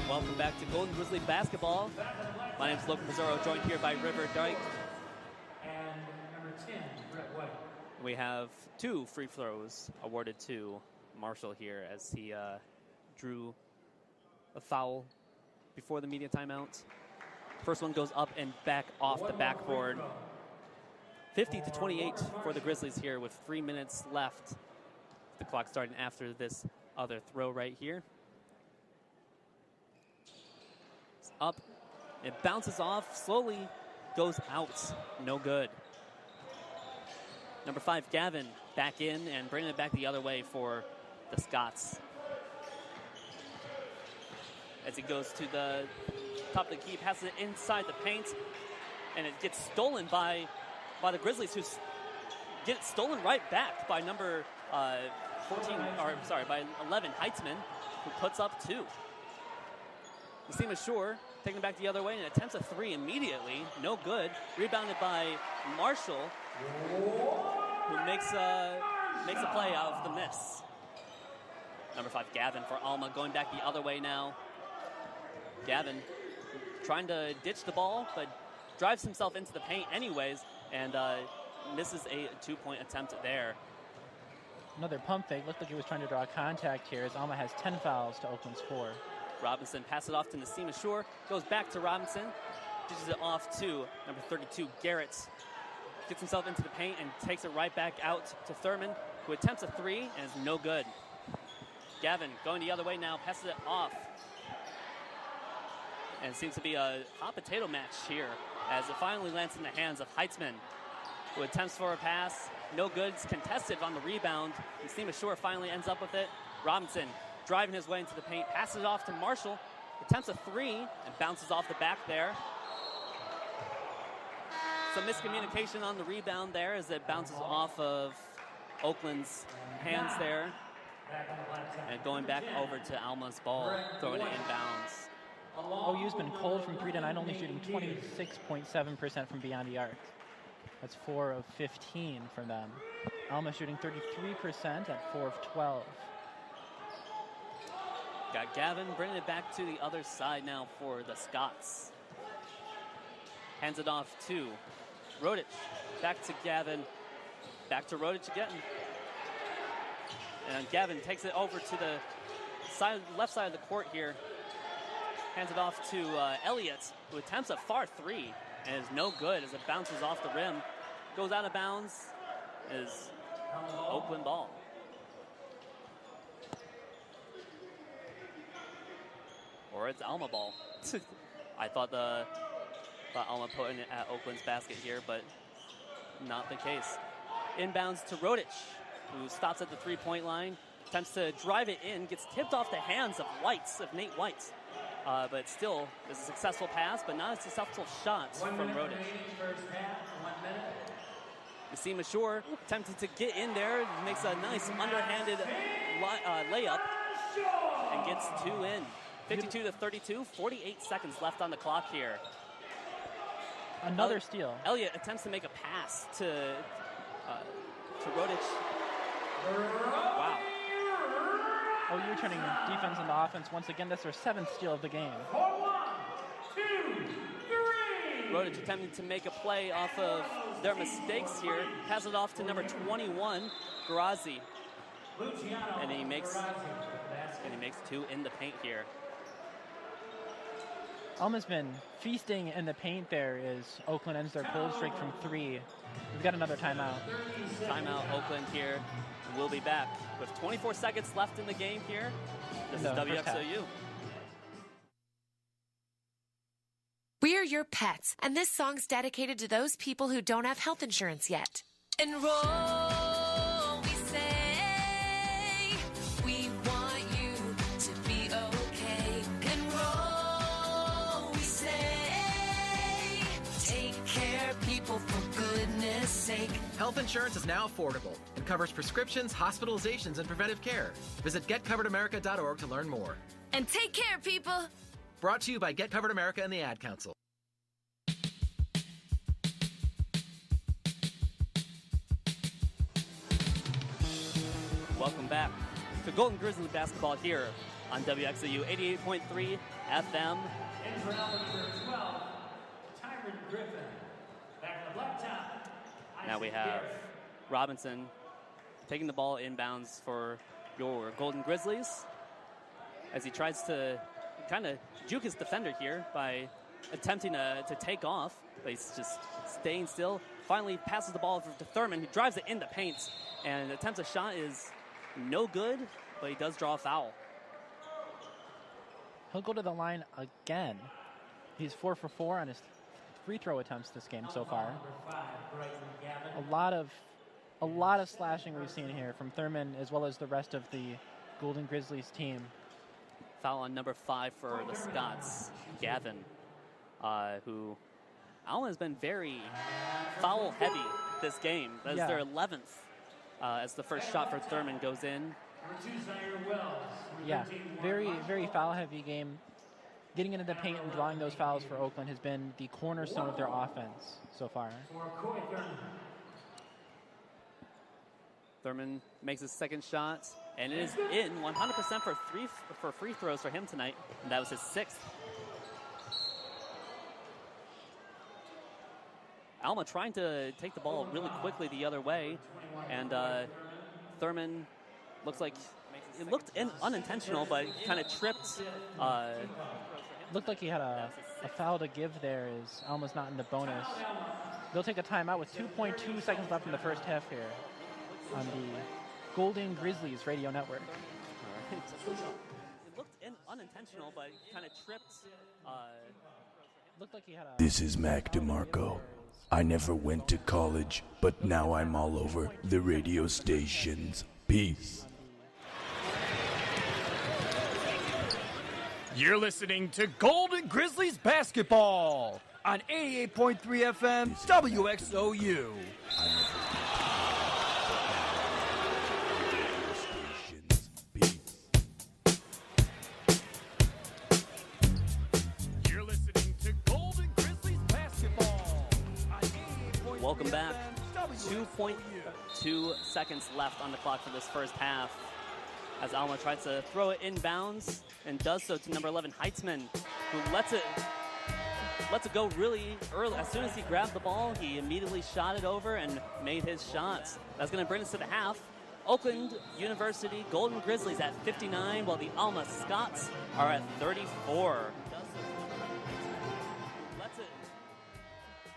Welcome back to Golden Grizzly basketball. My name is Logan Pizzurro, joined here by River Dyke. And number 10, Brett White. We have 2 free throws awarded to Marshall here as he drew a foul before the media timeout. First one goes up and back off the backboard. 50-28 for the Grizzlies here with 3 minutes left. The clock starting after this other throw right here. It's up. It bounces off, slowly goes out. No good. Number 5, Gavin, back in and bringing it back the other way for the Scots. As he goes to the top of the key, passes it inside the paint, and it gets stolen by the Grizzlies, who get stolen right back by number 11, Heitzman, who puts up 2. Naseem Ashur taking it back the other way and attempts a 3 immediately. No good. Rebounded by Marshall, who makes a play out of the miss. Number 5, Gavin for Alma, going back the other way now. Gavin trying to ditch the ball, but drives himself into the paint anyways, and misses a 2-point attempt there. Another pump fake. Looked like he was trying to draw contact here as Alma has 10 fouls to Oakland's 4. Robinson passes it off to Naseem Ashur. Goes back to Robinson. Dishes it off to number 32, Garrett. Gets himself into the paint and takes it right back out to Thurman, who attempts a 3 and is no good. Gavin going the other way now, passes it off. And it seems to be a hot potato match here as it finally lands in the hands of Heitzman, who attempts for a pass. No good. It's contested on the rebound. Naseem Ashur finally ends up with it. Robinson driving his way into the paint, passes it off to Marshall, attempts a 3 and bounces off the back there. Some miscommunication on the rebound there as it bounces off of Oakland's hands there. And going back over to Alma's ball, throwing it inbounds. OU's been cold from 3 tonight, only shooting 26.7% from beyond the arc. That's 4 of 15 for them. Alma shooting 33% at 4 of 12. Got Gavin bringing it back to the other side now for the Scots. Hands it off to Rodich. Back to Gavin. Back to Rodich again. And Gavin takes it over to the left side of the court here. Hands it off to Elliott, who attempts a far 3 and is no good as it bounces off the rim. Goes out of bounds. Is Oakland ball. Or it's Alma ball. I thought Alma putting it at Oakland's basket here, but not the case. Inbounds to Rodich, who stops at the 3-point line, attempts to drive it in, gets tipped off the hands of Nate White but still, it's a successful pass, but not a successful shot from Rodich. Nassim Ashur attempted to get in there, makes a nice underhanded layup, and gets 2 in. 52-32, 48 seconds left on the clock here. Another steal. Elliott attempts to make a pass to Rodich. Wow. OU turning defense into offense once again. That's their 7th steal of the game. Rodich attempting to make a play off of their mistakes here. Pass it off to number 21, Garazi. And he makes 2 in the paint here. Alma's been feasting in the paint there as Oakland ends their cold streak from 3. We've got another timeout. Timeout, Oakland here. We'll be back with 24 seconds left in the game here. This is WXOU. We're your pets, and this song's dedicated to those people who don't have health insurance yet. Enroll, we say. We want you to be okay. Enroll, we say. Take care, people, for goodness sake. Health insurance is now affordable and covers prescriptions, hospitalizations, and preventive care. Visit getcoveredamerica.org to learn more. And take care, people. Brought to you by Get Covered America and the Ad Council. Welcome back to Golden Grizzlies basketball here on WXOU 88.3 FM. In for number 12, Tyron Griffin. Back in the black top. Now we have Robinson taking the ball inbounds for your Golden Grizzlies as he tries to kind of juke his defender here by attempting to take off, but he's just staying still. Finally passes the ball to Thurman, who drives it in the paint, and attempts a shot is no good, but he does draw a foul. He'll go to the line again. He's 4 for 4 on his free throw attempts this game so far. A lot of slashing we've seen here from Thurman as well as the rest of the Golden Grizzlies team. Foul on number 5 for the Scots, Gavin, who Alma has been very foul heavy this game. That is their 11th as the first shot for Thurman goes in. Yeah, very, very foul heavy game. Getting into the paint and drawing those fouls for Oakland has been the cornerstone of their offense so far. Thurman makes his second shot, and it is in 100% for free throws for him tonight, and that was his 6th. Alma trying to take the ball really quickly the other way, and Thurman looks like it looked unintentional, but kind of tripped. Looked like he had a foul to give there as Alma's not in the bonus. They'll take a timeout with 2.2 seconds left in the first half here on the Golden Grizzlies radio network. It looked unintentional, but kind of tripped. Looked like he had a. This is Mac DeMarco. I never went to college, but now I'm all over the radio stations. Peace. You're listening to Golden Grizzlies basketball on 88.3 FM WXOU. You're listening to Golden Grizzlies basketball on 88.3 Welcome back. FM 2.2 seconds left on the clock for this first half, as Alma tries to throw it inbounds and does so to number 11, Heitzman, who lets it go really early. As soon as he grabbed the ball, he immediately shot it over and made his shots. That's going to bring us to the half. Oakland University Golden Grizzlies at 59, while the Alma Scots are at 34.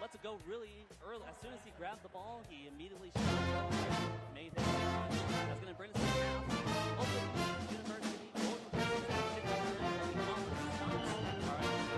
Lets it go really early. As soon as he grabbed the ball, he immediately shot it over and made his shots. That's going to bring us to the half. Oakland University Golden Grizzlies at 59, while the Alma Scots are at 34.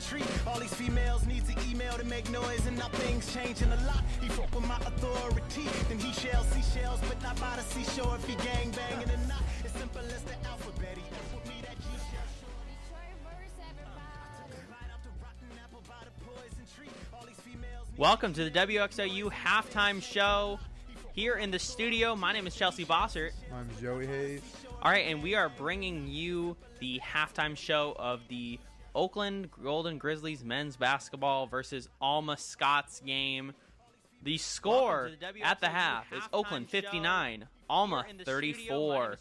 poison tree. All these females need to email to make noise, and now things changing a lot. He fuck with my authority, then he shall see shells, but not by the seashore if he gang banging or not. It's simple as the alphabet. He F with me, that G shall Welcome to the WXOU halftime show here in the studio. My name is Chelsea Bossert. I'm Joey Hayes. All right, and we are bringing you the halftime show of the Oakland Golden Grizzlies men's basketball versus Alma Scots game. The score at the half is Oakland 59, Alma 34.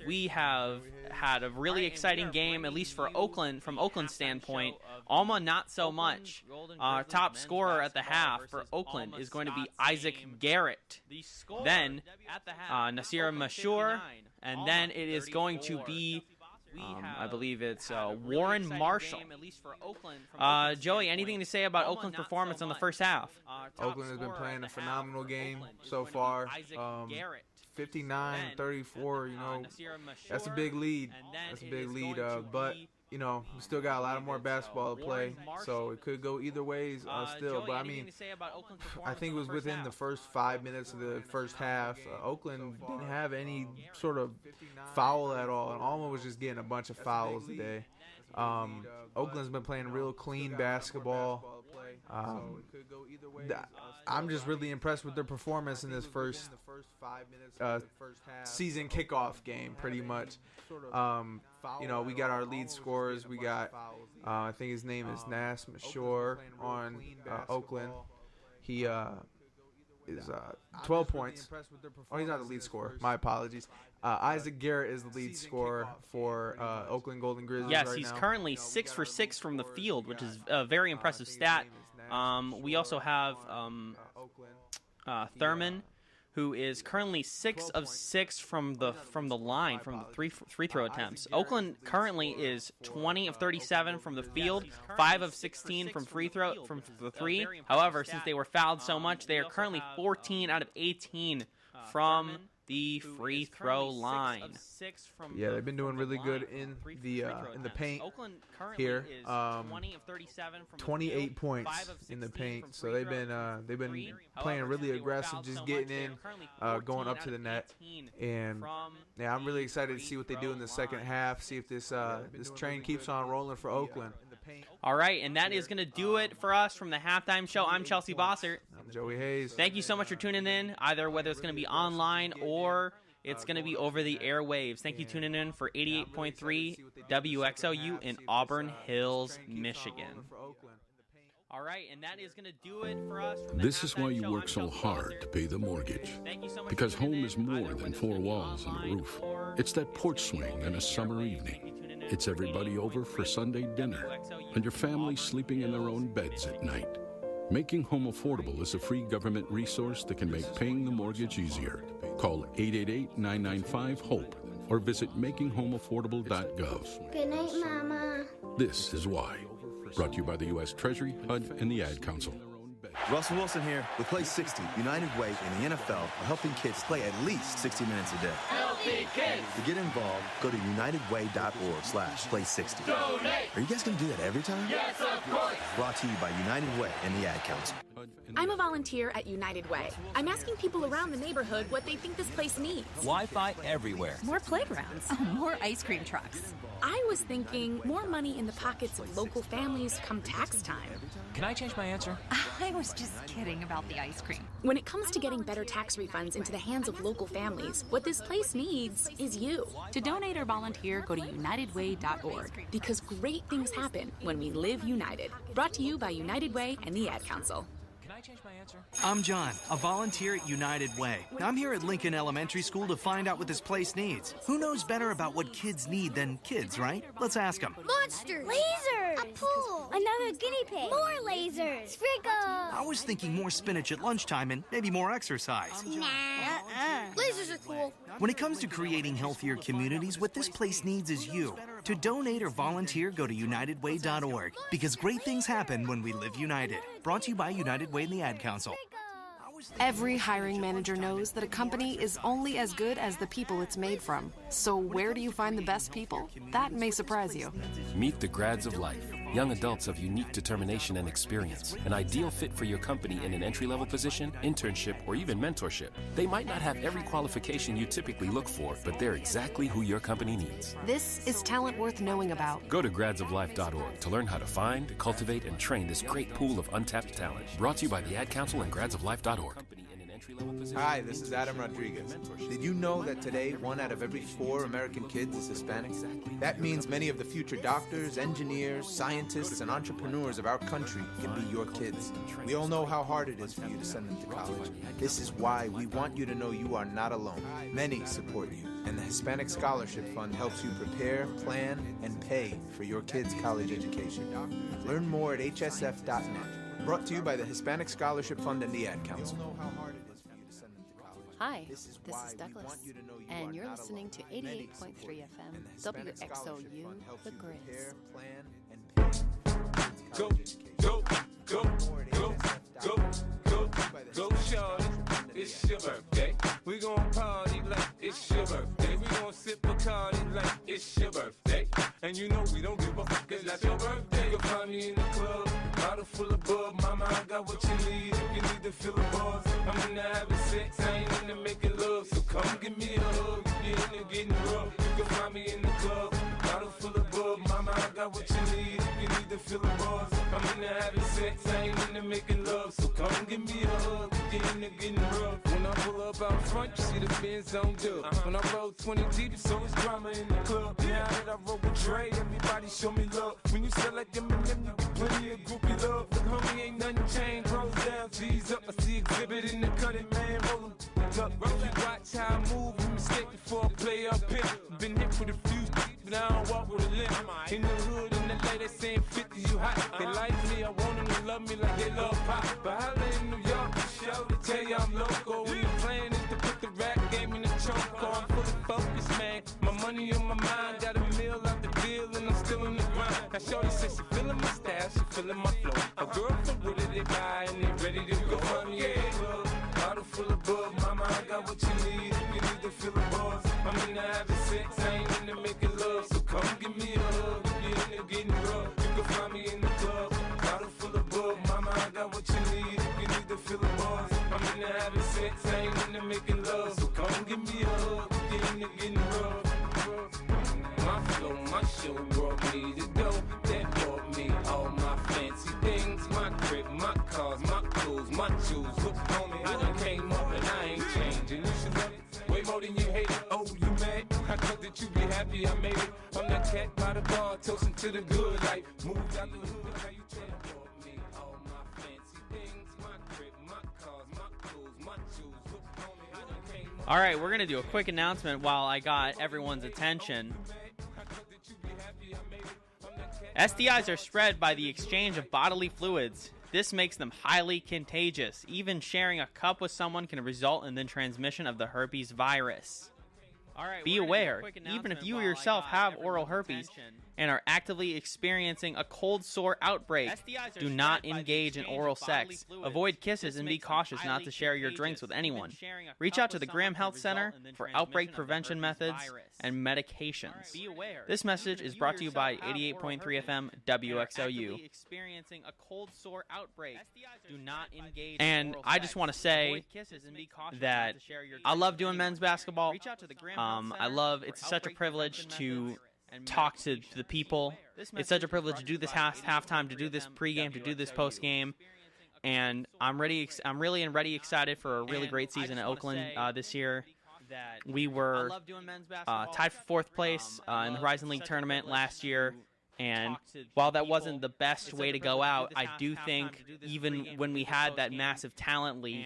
We have had a really exciting game, at least for Oakland, from Oakland's standpoint. Alma, not so much. Our top scorer at the half for Oakland is going to be Isaac Garrett. Then Nasir Mashur, and then it is going to be I believe it's Warren Marshall. Joey, anything to say about Oakland's performance in the first half? Oakland has been playing a phenomenal game so far. 59-34, you know, that's a big lead. That's a big lead, but you know, we still got a lot of more basketball to play, so it could go either ways still. But I mean, I think it was within the first 5 minutes of the first half. Oakland didn't have any sort of foul at all, and Alma was just getting a bunch of fouls today. Oakland's been playing real clean basketball. I'm just really impressed with their performance in this first season kickoff game, pretty much. You know, we got our lead scorers. We got, I think his name is Nas Mashur on Oakland. He is 12 points. Oh, he's not the lead scorer. My apologies. Isaac Garrett is the lead scorer for Oakland Golden Grizzlies. Yes, right he's now. currently 6 for 6 from the field, which is a very impressive stat. We also have Thurman, who is currently 6 of 6 from the line, from the free throw attempts. Oakland currently is 20 of 37 from the field, 5 of 16 from the three. However, since they were fouled so much, they are currently 14 out of 18 from the free throw line. Yeah, they've been doing really good in the paint here. 28 points in the paint, so they've been playing really aggressive, just getting in, going up to the net, and yeah, I'm really excited to see what they do in the second half. See if this train keeps on rolling for Oakland. All right, and that is going to do it for us from the halftime show. I'm Chelsea Bossert. I'm Joey Hayes. Thank you so much for tuning in, either whether it's going to be online or it's going to be over the airwaves. Thank you for tuning in for 88.3 WXOU in Auburn Hills, Michigan. All right, and that is going to do it for us. This is why you work so hard to pay the mortgage. Because home is more than 4 walls and a roof. It's that porch swing and a summer evening. It's everybody over for Sunday dinner, and your family sleeping in their own beds at night. Making Home Affordable is a free government resource that can make paying the mortgage easier. Call 888-995-HOPE or visit makinghomeaffordable.gov. Good night, Mama. This is why. Brought to you by the U.S. Treasury, HUD, and the Ad Council. Russell Wilson here with Play 60, United Way in the NFL are helping kids play at least 60 minutes a day. Healthy kids! To get involved, go to unitedway.org/play60. Donate! Are you guys going to do that every time? Yes, of course! Brought to you by United Way and the Ad Council. I'm a volunteer at United Way. I'm asking people around the neighborhood what they think this place needs. Wi-Fi everywhere. More playgrounds. More ice cream trucks. I was thinking more money in the pockets of local families come tax time. Can I change my answer? I was just kidding about the ice cream. When it comes to getting better tax refunds into the hands of local families, what this place needs is you. To donate or volunteer, go to unitedway.org. Because great things happen when we live united. Brought to you by United Way and the Ad Council. Can I change my answer? I'm John, a volunteer at United Way. I'm here at Lincoln Elementary School to find out what this place needs. Who knows better about what kids need than kids, right? Let's ask them. Monsters! Lasers! A pool! Another guinea pig! More lasers! Sprinkles! I was thinking more spinach at lunchtime and maybe more exercise. Nah. Lasers are cool. When it comes to creating healthier communities, what this place needs is you. To donate or volunteer, go to unitedway.org. Because great things happen when we live united. Brought to you by United Way and the Ad Council. Every hiring manager knows that a company is only as good as the people it's made from. So where do you find the best people? That may surprise you. Meet the grads of life. Young adults of unique determination and experience. An ideal fit for your company in an entry-level position, internship, or even mentorship. They might not have every qualification you typically look for, but they're exactly who your company needs. This is talent worth knowing about. Go to gradsoflife.org to learn how to find, cultivate, and train this great pool of untapped talent. Brought to you by the Ad Council and gradsoflife.org. Hi, this is Adam Rodriguez. Did you know that today 1 out of every 4 American kids is Hispanic? That means many of the future doctors, engineers, scientists, and entrepreneurs of our country can be your kids. We all know how hard it is for you to send them to college. This is why we want you to know you are not alone. Many support you, and the Hispanic Scholarship Fund helps you prepare, plan, and pay for your kids' college education. Learn more at hsf.net. Brought to you by the Hispanic Scholarship Fund and the Ad Council. Hi, this is Douglas, and you're listening to 88.3 FM, WXOU, The Grizz. Go, go, go, go, go, go, go, shorty. It's your birthday. We gon' party like it's your birthday. We gon' sip Bacardi like it's your birthday. And you know we don't give a fuck, it's not your birthday. You'll find me in the club, bottle full of bub. Mama, I got what you need if you need to feel the buzz. I'm into having sex, I ain't into making love. So come give me a hug, if you're into getting rough. You can find me in the club, bottle full of bub. Mama, I got what you need if you need to feel the buzz. I'm into having sex, I ain't into making love. So come give me a hug, if you're into getting rough. When I pull up out front, you see the Benz on dub. When I roll 20 deep, so it's drama in the club. Now that I roll with Dre, everybody show me love. When you sell like Eminem, you get plenty of groupie love. Look, homie, ain't nothing changed. Rolls down, G's up. I see exhibit in the cutting, man. Roll them up. If you watch how I move, you mistake before I play up here. Been hit with a few, but I don't walk with a limp. In the hood, in the lady, they saying 50, you hot. They like me, I want them to love me like they love pop. But holla in New York, show to tell you I'm local. We the plan is to put the rap game in the trunk. I'm fully focused, man. My money on my mind, got a meal out the deal, and I'm still in the grind. Now shorty says she feeling my style, she feeling my flow. A girl from Wooded, they buy, and they ready to go. Yeah, bottle full of bub, mama, I got what you need if you need to feel the buzz. I'm into having sex, I ain't into making love. So come give me a hug, if you're into getting rough. You can find me in the club, bottle full of bub, mama, I got what you need if you need to feel the buzz. I'm into having sex, I ain't into making love. So come give me a hug, if you're into getting rough. My flow, my show brought me to go. That brought me all my fancy things. My crib, my cars, my clothes, my shoes. Look, homie, I done came up and I ain't changing. You should love it way more than you hate it. Oh, you mad? I thought that you be happy I made it. I'm that cat by the bar, toasting to the good life. Moved out the hood, how you tell? Brought me all my fancy things. My crib, my cars, my clothes, my shoes. Look, homie, I done came up. All right, we're going to do a quick announcement while I got everyone's attention. STIs are spread by the exchange of bodily fluids. This makes them highly contagious. Even sharing a cup with someone can result in the transmission of the herpes virus. All right, be aware, even if you yourself have oral herpes and are actively experiencing a cold sore outbreak, do not engage in oral sex. Avoid kisses and be cautious not to share your drinks with anyone. Reach out to the Graham Health Center for outbreak prevention methods and medications. This message is brought to you by 88.3 FM WXOU. And I just want to say that I love doing men's basketball. I love, it's such a privilege to talk to the people. It's such a privilege to do this halftime, to do this pregame, to do this postgame. And I'm really excited for a really great season at Oakland this year. We were tied for fourth place in the Horizon League tournament last year. And while that wasn't the best way to go out, I do think even when we had that massive talent leak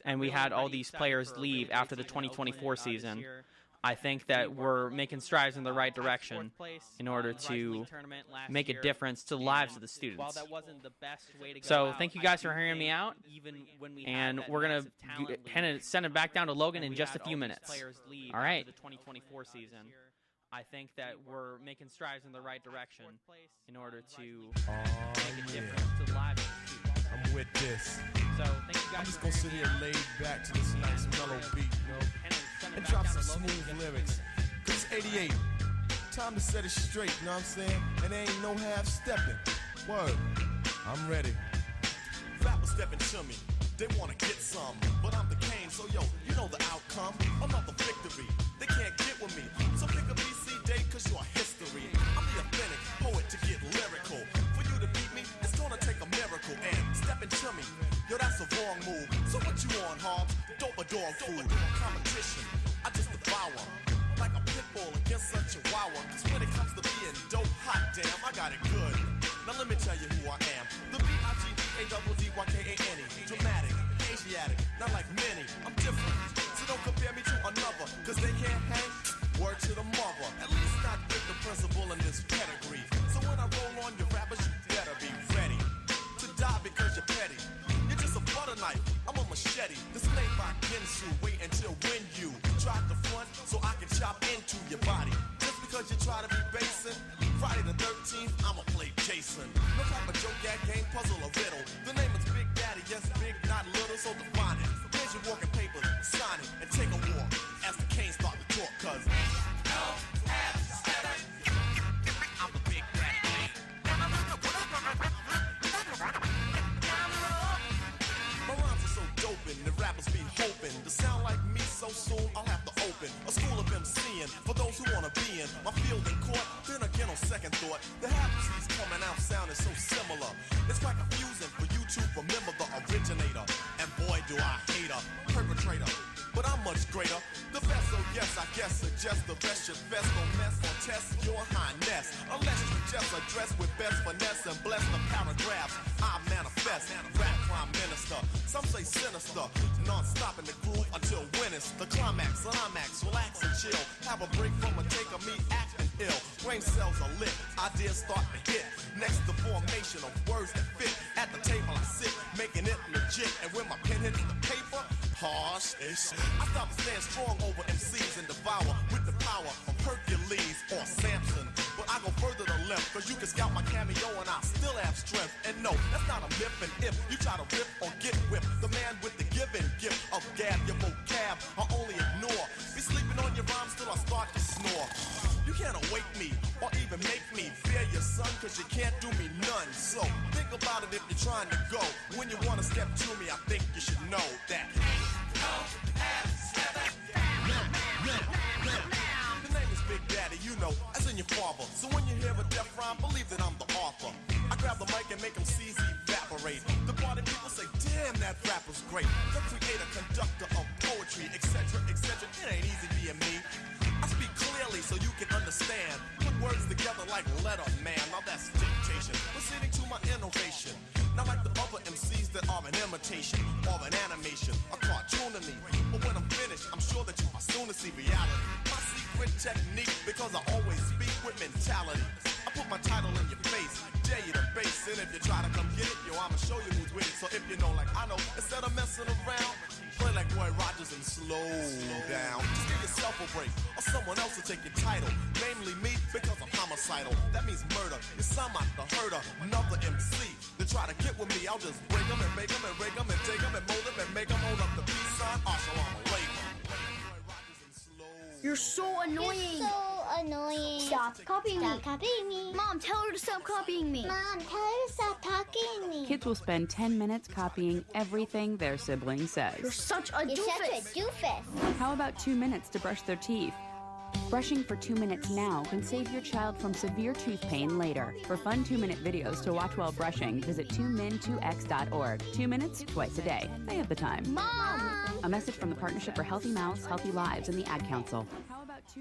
and we had all these players leave after the 2024 season, I think that we're making strides in the right direction in order to make a difference to the lives of the students. So thank you guys for hearing me out, and we're going to send it back down to Logan in just a few minutes. All right. I think that we're making strides in the right direction in order to make a difference to the lives of the students. I'm with this. So thank you guys. I'm just going to sit here laid back to this nice mellow beat, and drop some smooth lyrics. This is 88. time to set it straight, you know what I'm saying? And there ain't no half stepping. Word, I'm ready. Rappers stepping to me, they wanna get some, but I'm the Kane, so yo, you know the outcome. Another victory, they can't get with me. So pick a BC date, cause you're history. I'm the authentic poet to get lyrical. For you to beat me, it's gonna take a miracle. And stepping to me, yo, that's a wrong move. So what you on, Hobbs? Dope or dog food? Competition, I just devour. Like a pit bull against a chihuahua. Cause when it comes to being dope, hot damn, I got it good. Now let me tell you who I am. The B-I-G-A-double-D-Y-K-A-N-E. Dramatic, Asiatic, not like many. I'm different, so don't compare me to another. Cause they can't hang, word to the mother. At least not with the principal in this pedigree. So when I roll on your rappers, you better be ready to die because you're petty. You're just a butter knife, I'm a machete. This made by Ginsu, wait until when you try to front so I can chop into your body. Just because you try to be basing, Friday the 13th, I'ma play Jason. No type of joke, that game, puzzle, or riddle. The name is Big Daddy, yes, big, not little, so define it. Here's your walking papers, sign it, and take a walk as the Canes start to talk, cause I'm the Big Daddy Kane. My rhymes are so doping, the rappers be hoping to sound like me so soon, I'll have to open a school of MCing for those who wanna be in my field in court. Then again, on second thought, the half-C's coming out sounding so similar. It's quite confusing for you to remember the originator. And boy, do I hate a perpetrator. But I'm much greater. The best, so yes, I guess suggest the best your best. No mess or test your highness. Unless you just address with best finesse and bless the paragraphs I manifest. Rap prime minister, some say sinister. Non-stop in the groove until when it's the climax. Climax, relax and chill. Have a break from a take of me acting ill. Brain cells are lit, ideas start to hit. Next, the formation of words that fit. At the table I sit, making it legit. And when my pen hits the paper, harsh-ish. I stop and stand strong over MCs and devour with the power of Hercules or Samson. But I go further to left, cause you can scout my cameo and I still have strength. And no, that's not a myth, and if you try to rip or get whipped, the man with the given gift of gab, your vocab, I only ignore. Be sleeping on your rhymes till I start to snore. You can't awake me or even make me fear your son, cause you can't do me none. So think about it if you're trying to go. When you wanna step to me, I think you should know that. The name is Big Daddy, you know, as in your father. So when you hear a death rhyme, believe that I'm the author. I grab the mic and make them seize evaporate. The party people say, damn, that rapper's great. The creator, conductor of poetry, etc., etc. It ain't easy being me. I speak clearly so you can understand. Put words together like letter man. Now that's dictation. Proceeding to my innovation. Not like the other MCs that are an imitation or an animation, a cartoon to me. But when I'm finished, I'm sure that you are soon to see reality. My secret technique, because I always speak with mentality. I put my title in your face, dare you to base. And if you try to come get it, yo, I'ma show you who's with it. So if you know like I know, instead of messing around, play like Roy Rogers and slow down. Just give yourself a break, or someone else will take your title. Namely me, because I'm homicidal. That means murder. You sound like the herder, another MC. They try to get with me, I'll just break them and make them and rake them and take them and mold them and make them hold up the peace sign. Assalamu alaikum. You're so annoying. You're so annoying. Stop copying me. Stop copying me. Mom, tell her to stop copying me. Mom, tell her to stop talking me. Kids will spend 10 minutes copying everything their sibling says. You're such a doofus. You're such a doofus. How about 2 minutes to brush their teeth? Brushing for 2 minutes now can save your child from severe tooth pain later. For fun 2-minute videos to watch while brushing, visit 2min2x.org. 2 minutes, twice a day. They have the time. Mom! A message from the Partnership for Healthy Mouths, Healthy Lives, and the Ad Council.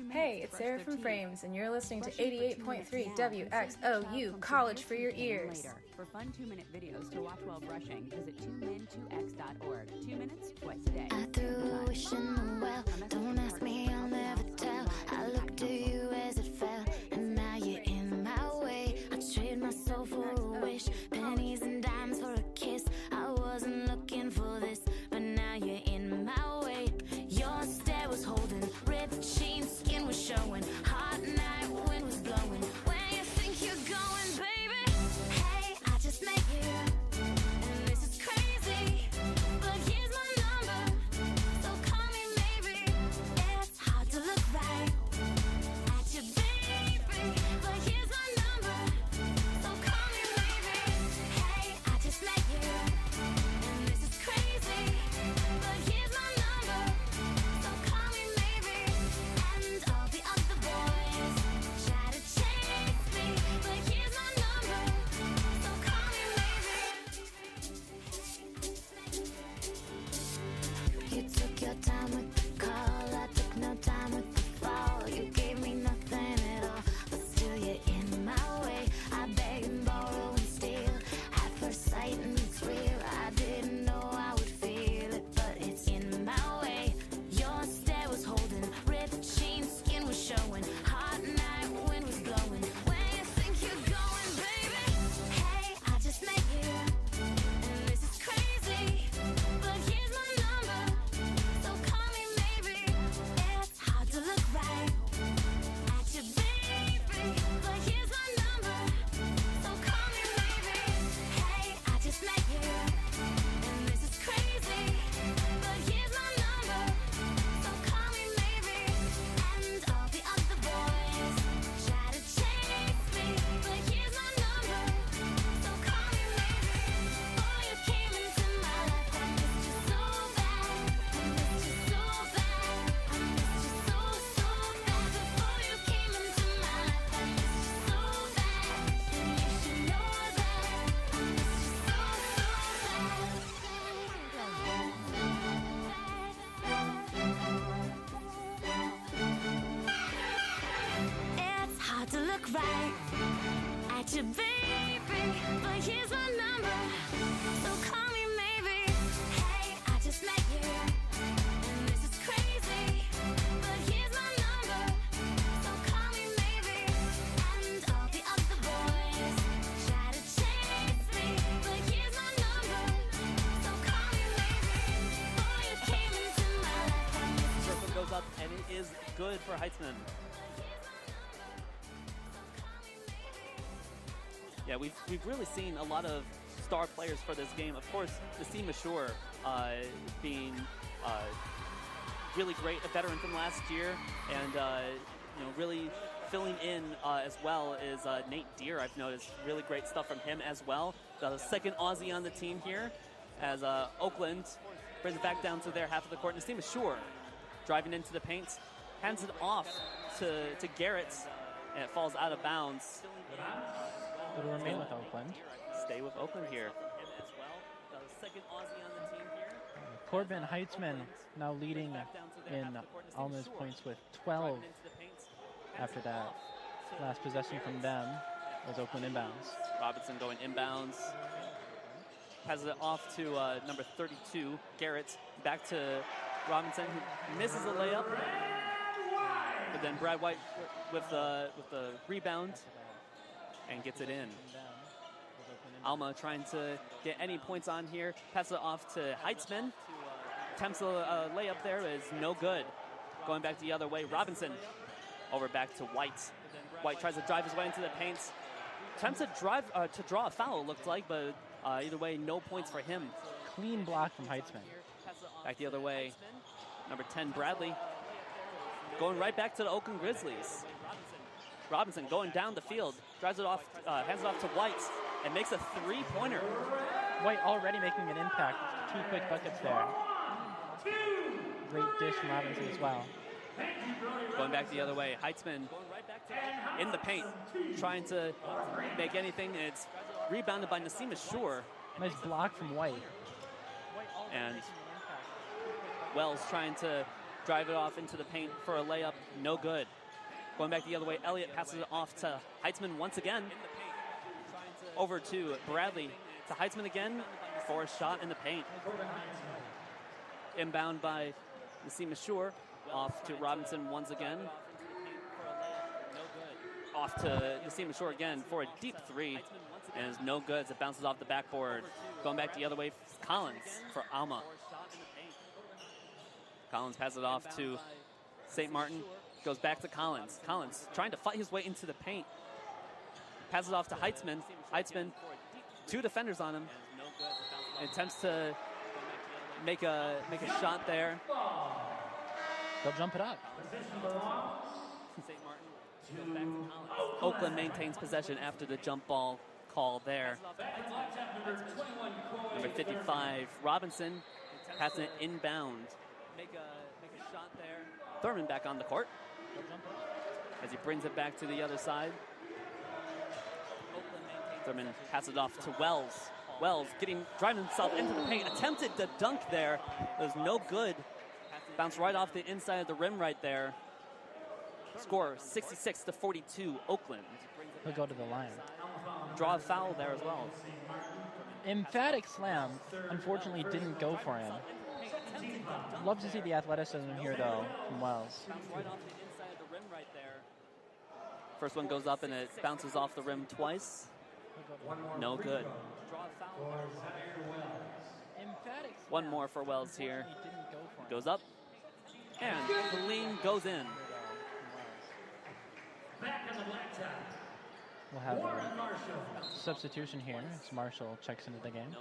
Hey, it's Sarah from Frames, and you're listening to 88.3 WXOU, College for Your Ears. For fun 2-minute videos to watch while brushing, visit 2min2x.org. 2 minutes, twice a day. I threw a wish in the well. Don't ask me, I'll never tell. I looked to you as it fell, and now you're in my way. I trade my soul for a wish, pennies and dimes for a kiss. I wasn't looking for this, but now you're in my way. Your stare was holding, ripped jeans, skin was showing. Hot night, wind was blowing. Where you think you're going, baby? Hey, I just met you, and this is crazy, but here's my number, so call me maybe. It's hard to look right at you, baby. at your baby, but here's my number, so call me maybe. Hey, I just met you, and this is crazy, but here's my number, so call me maybe. And all the other boys try to chase me, but here's my number, so call me maybe. Boy, you came into my life. First one goes up, and it is good for Heitzman. Yeah, we've really seen a lot of star players for this game. Of course, Nassim Ashur being really great, a veteran from last year, and really filling in as well is Nate Deere. I've noticed really great stuff from him as well. The second Aussie on the team here, as Oakland brings it back down to their half of the court. Nassim Ashur driving into the paint, hands it off to Garrett, and it falls out of bounds. It'll remain with Oakland. Stay with Oakland here. As well, the second Aussie on the team here. Corbin Heitzman now leading in Alma's points with 12 after that last possession from them was Oakland inbounds. Robinson going inbounds. Passes it off to number 32, Garrett. Back to Robinson, who misses a layup. But then Brad White with the rebound and gets it in. Alma trying to get any points on here. Passes it off to Heitzman. Attempts a layup there is no good. Going back the other way, Robinson over back to White. White tries to drive his way into the paint. Attempts to draw a foul, it looked like, but either way, no points for him. Clean block from Heitzman. Back the other way, number 10, Bradley. Going right back to the Oakland Grizzlies. Robinson going down the field, drives it off, hands it off to White, and makes a three-pointer. White already making an impact. 2 quick buckets there. Great dish from Robinson as well. Going back the other way, Heitzman in the paint, trying to make anything, and it's rebounded by Nassim Ashur. Nice block from White. And Wells trying to drive it off into the paint for a layup, no good. Going back the other way, Elliott passes it off to Heitzman once again. Over to Bradley, to Heitzman again for a shot in the paint. Inbound by Nassim Ashur, off to Robinson once again. Off to Nassim Ashur again for a deep three, and is no good as it bounces off the backboard. Going back the other way, Collins for Alma. Collins passes it off to St. Martin. Goes back to Collins. Collins trying to fight his way into the paint. Passes it off to Heitzman. Heitzman, 2 defenders on him. And attempts to make a shot there. They'll jump it up. St. Martin goes back to Collins. Oakland maintains possession after the jump ball call there. Number 55, Robinson, passing it inbound. Make a shot there. Thurman back on the court as he brings it back to the other side. Thurman passes it off to Wells. Wells driving himself into the paint. Attempted to dunk there. It was no good. Bounced right off the inside of the rim right there. Score 66-42, Oakland. He'll go to the line. Draw a foul there as well. Emphatic slam. Unfortunately, didn't go for him. Love to see the athleticism here, though, from Wells. Right off the inside of the rim right there. First one goes up and it bounces off the rim twice. No good. One more for Wells here. Goes up and clean goes in. We'll have a substitution here as Marshall checks into the game.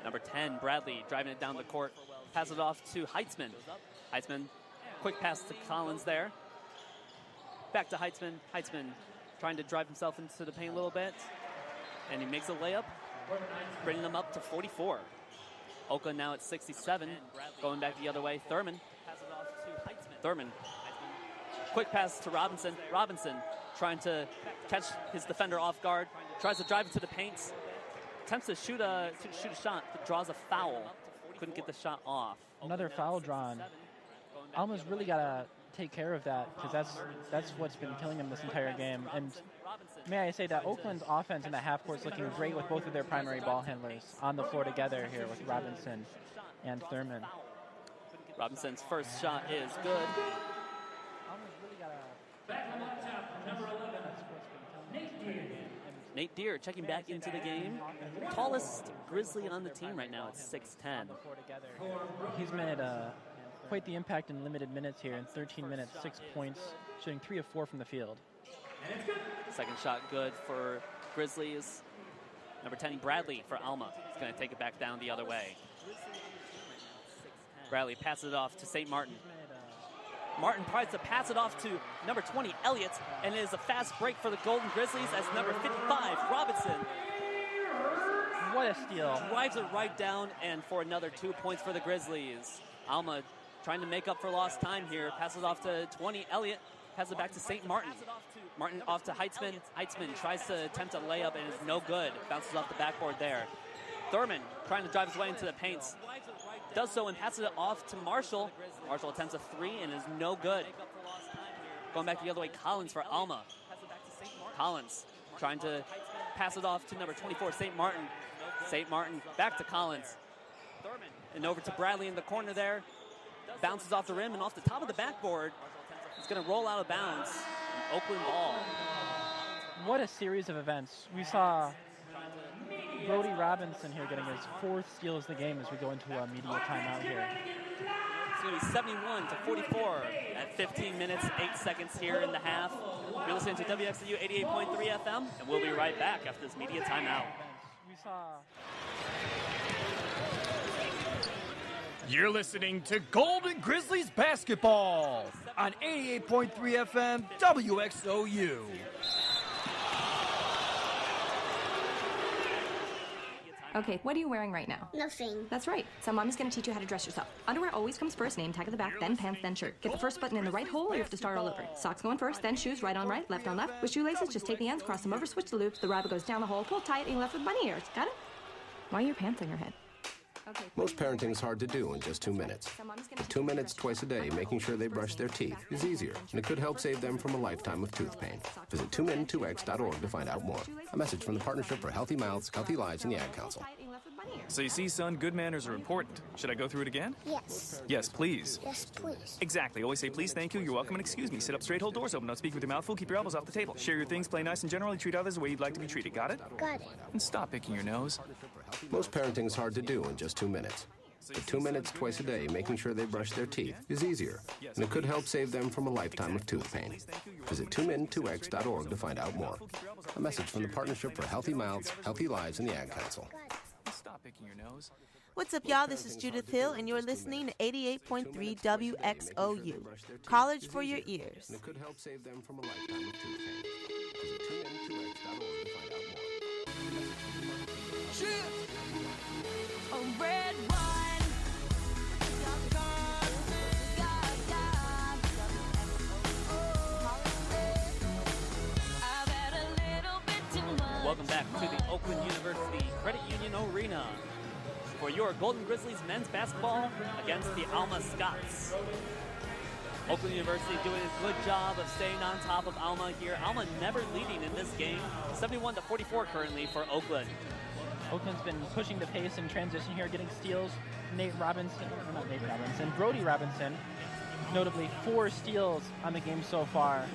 Number 10, Bradley, driving it down the court. Pass it off to Heitzman. Heitzman, quick pass to Collins there. Back to Heitzman. Heitzman trying to drive himself into the paint a little bit. And he makes a layup, bringing them up to 44. Oakland now at 67. Going back the other way, Thurman. Thurman. Quick pass to Robinson. Robinson trying to catch his defender off guard. Tries to drive it to the paint. Attempts to shoot a shot, but draws a foul. Couldn't get the shot off. Another foul drawn. Alma's really got to take care of that, because that's what's been killing them this entire game. And may I say that Oakland's offense in the half court is looking great with both of their primary ball handlers on the floor together here with Robinson and Thurman. Robinson's first shot is good. Nate Deer checking back into the game. Tallest Grizzly on the team right now at 6'10". He's made quite the impact in limited minutes here. In 13 minutes, 6 points, shooting 3 of 4 from the field. Second shot good for Grizzlies. Number 10, Bradley for Alma. He's going to take it back down the other way. Bradley passes it off to St. Martin. Martin tries to pass it off to number 20, Elliott, and it is a fast break for the Golden Grizzlies as number 55, Robinson. What a steal. Drives it right down, and for another 2 points for the Grizzlies. Alma trying to make up for lost time here. Passes off to 20, Elliott. Passes it back to St. Martin. Martin off to Heitzman. Heitzman tries to attempt a layup, and is no good. Bounces off the backboard there. Thurman trying to drive his way into the paint. Does so and passes it off to Marshall. Marshall attempts a 3 and is no good. Going back the other way, Collins for Alma. Collins trying to pass it off to number 24, St. Martin. St. Martin back to Collins. And over to Bradley in the corner there. Bounces off the rim and off the top of the backboard. It's going to roll out of bounds. An Oakland ball. What a series of events. We saw Brody Robinson here getting his 4th steal of the game as we go into a media timeout here. It's going to be 71 to 44 at 15 minutes, 8 seconds here in the half. You're listening to WXOU 88.3 FM, and we'll be right back after this media timeout. We saw... You're listening to Golden Grizzlies basketball on 88.3 FM WXOU. Okay, what are you wearing right now? Nothing. That's right. So Mommy's going to teach you how to dress yourself. Underwear always comes first, name tag at the back, then pants, then shirt. Get the first button in the right hole or you have to start all over. Socks going first, then shoes, right on right, left on left. With shoelaces, just take the ends, cross them over, switch the loops, the rabbit goes down the hole, pull tight, and you're left with bunny ears. Got it? Why are your pants on your head? Okay. Most parenting is hard to do in just 2 minutes. 2 minutes twice a day making sure they brush their teeth is easier, and it could help save them from a lifetime of tooth pain. Visit 2min2x.org to find out more. A message from the Partnership for Healthy Mouths, Healthy Lives, and the Ad Council. So you see, son, good manners are important. Should I go through it again? Yes. Yes, please. Yes, please. Exactly. Always say please, thank you, you're welcome, and excuse me. Sit up straight, hold doors open. Don't speak with your mouth full. Keep your elbows off the table. Share your things, play nice, and generally treat others the way you'd like to be treated. Got it? Got it. And stop picking your nose. Most parenting is hard to do in just 2 minutes. But 2 minutes twice a day making sure they brush their teeth is easier, and it could help save them from a lifetime of tooth pain. Visit 2min2x.org to find out more. A message from the Partnership for Healthy Mouths, Healthy Lives, and the Ad Council. Stop picking your nose. What's up, y'all? This is Judith Hill, and you're listening to 88.3 WXOU. College for your ears. And it could help save them from a lifetime of tooth pain. Visit 2min2x.org to find out more. A red wine. Welcome back to the Oakland University Credit Union Arena for your Golden Grizzlies men's basketball against the Alma Scots. Oakland University doing a good job of staying on top of Alma here. Alma never leading in this game, 71 to 44 currently for Oakland. Oakland's been pushing the pace in transition here, getting steals. Brody Robinson, notably 4 steals on the game so far.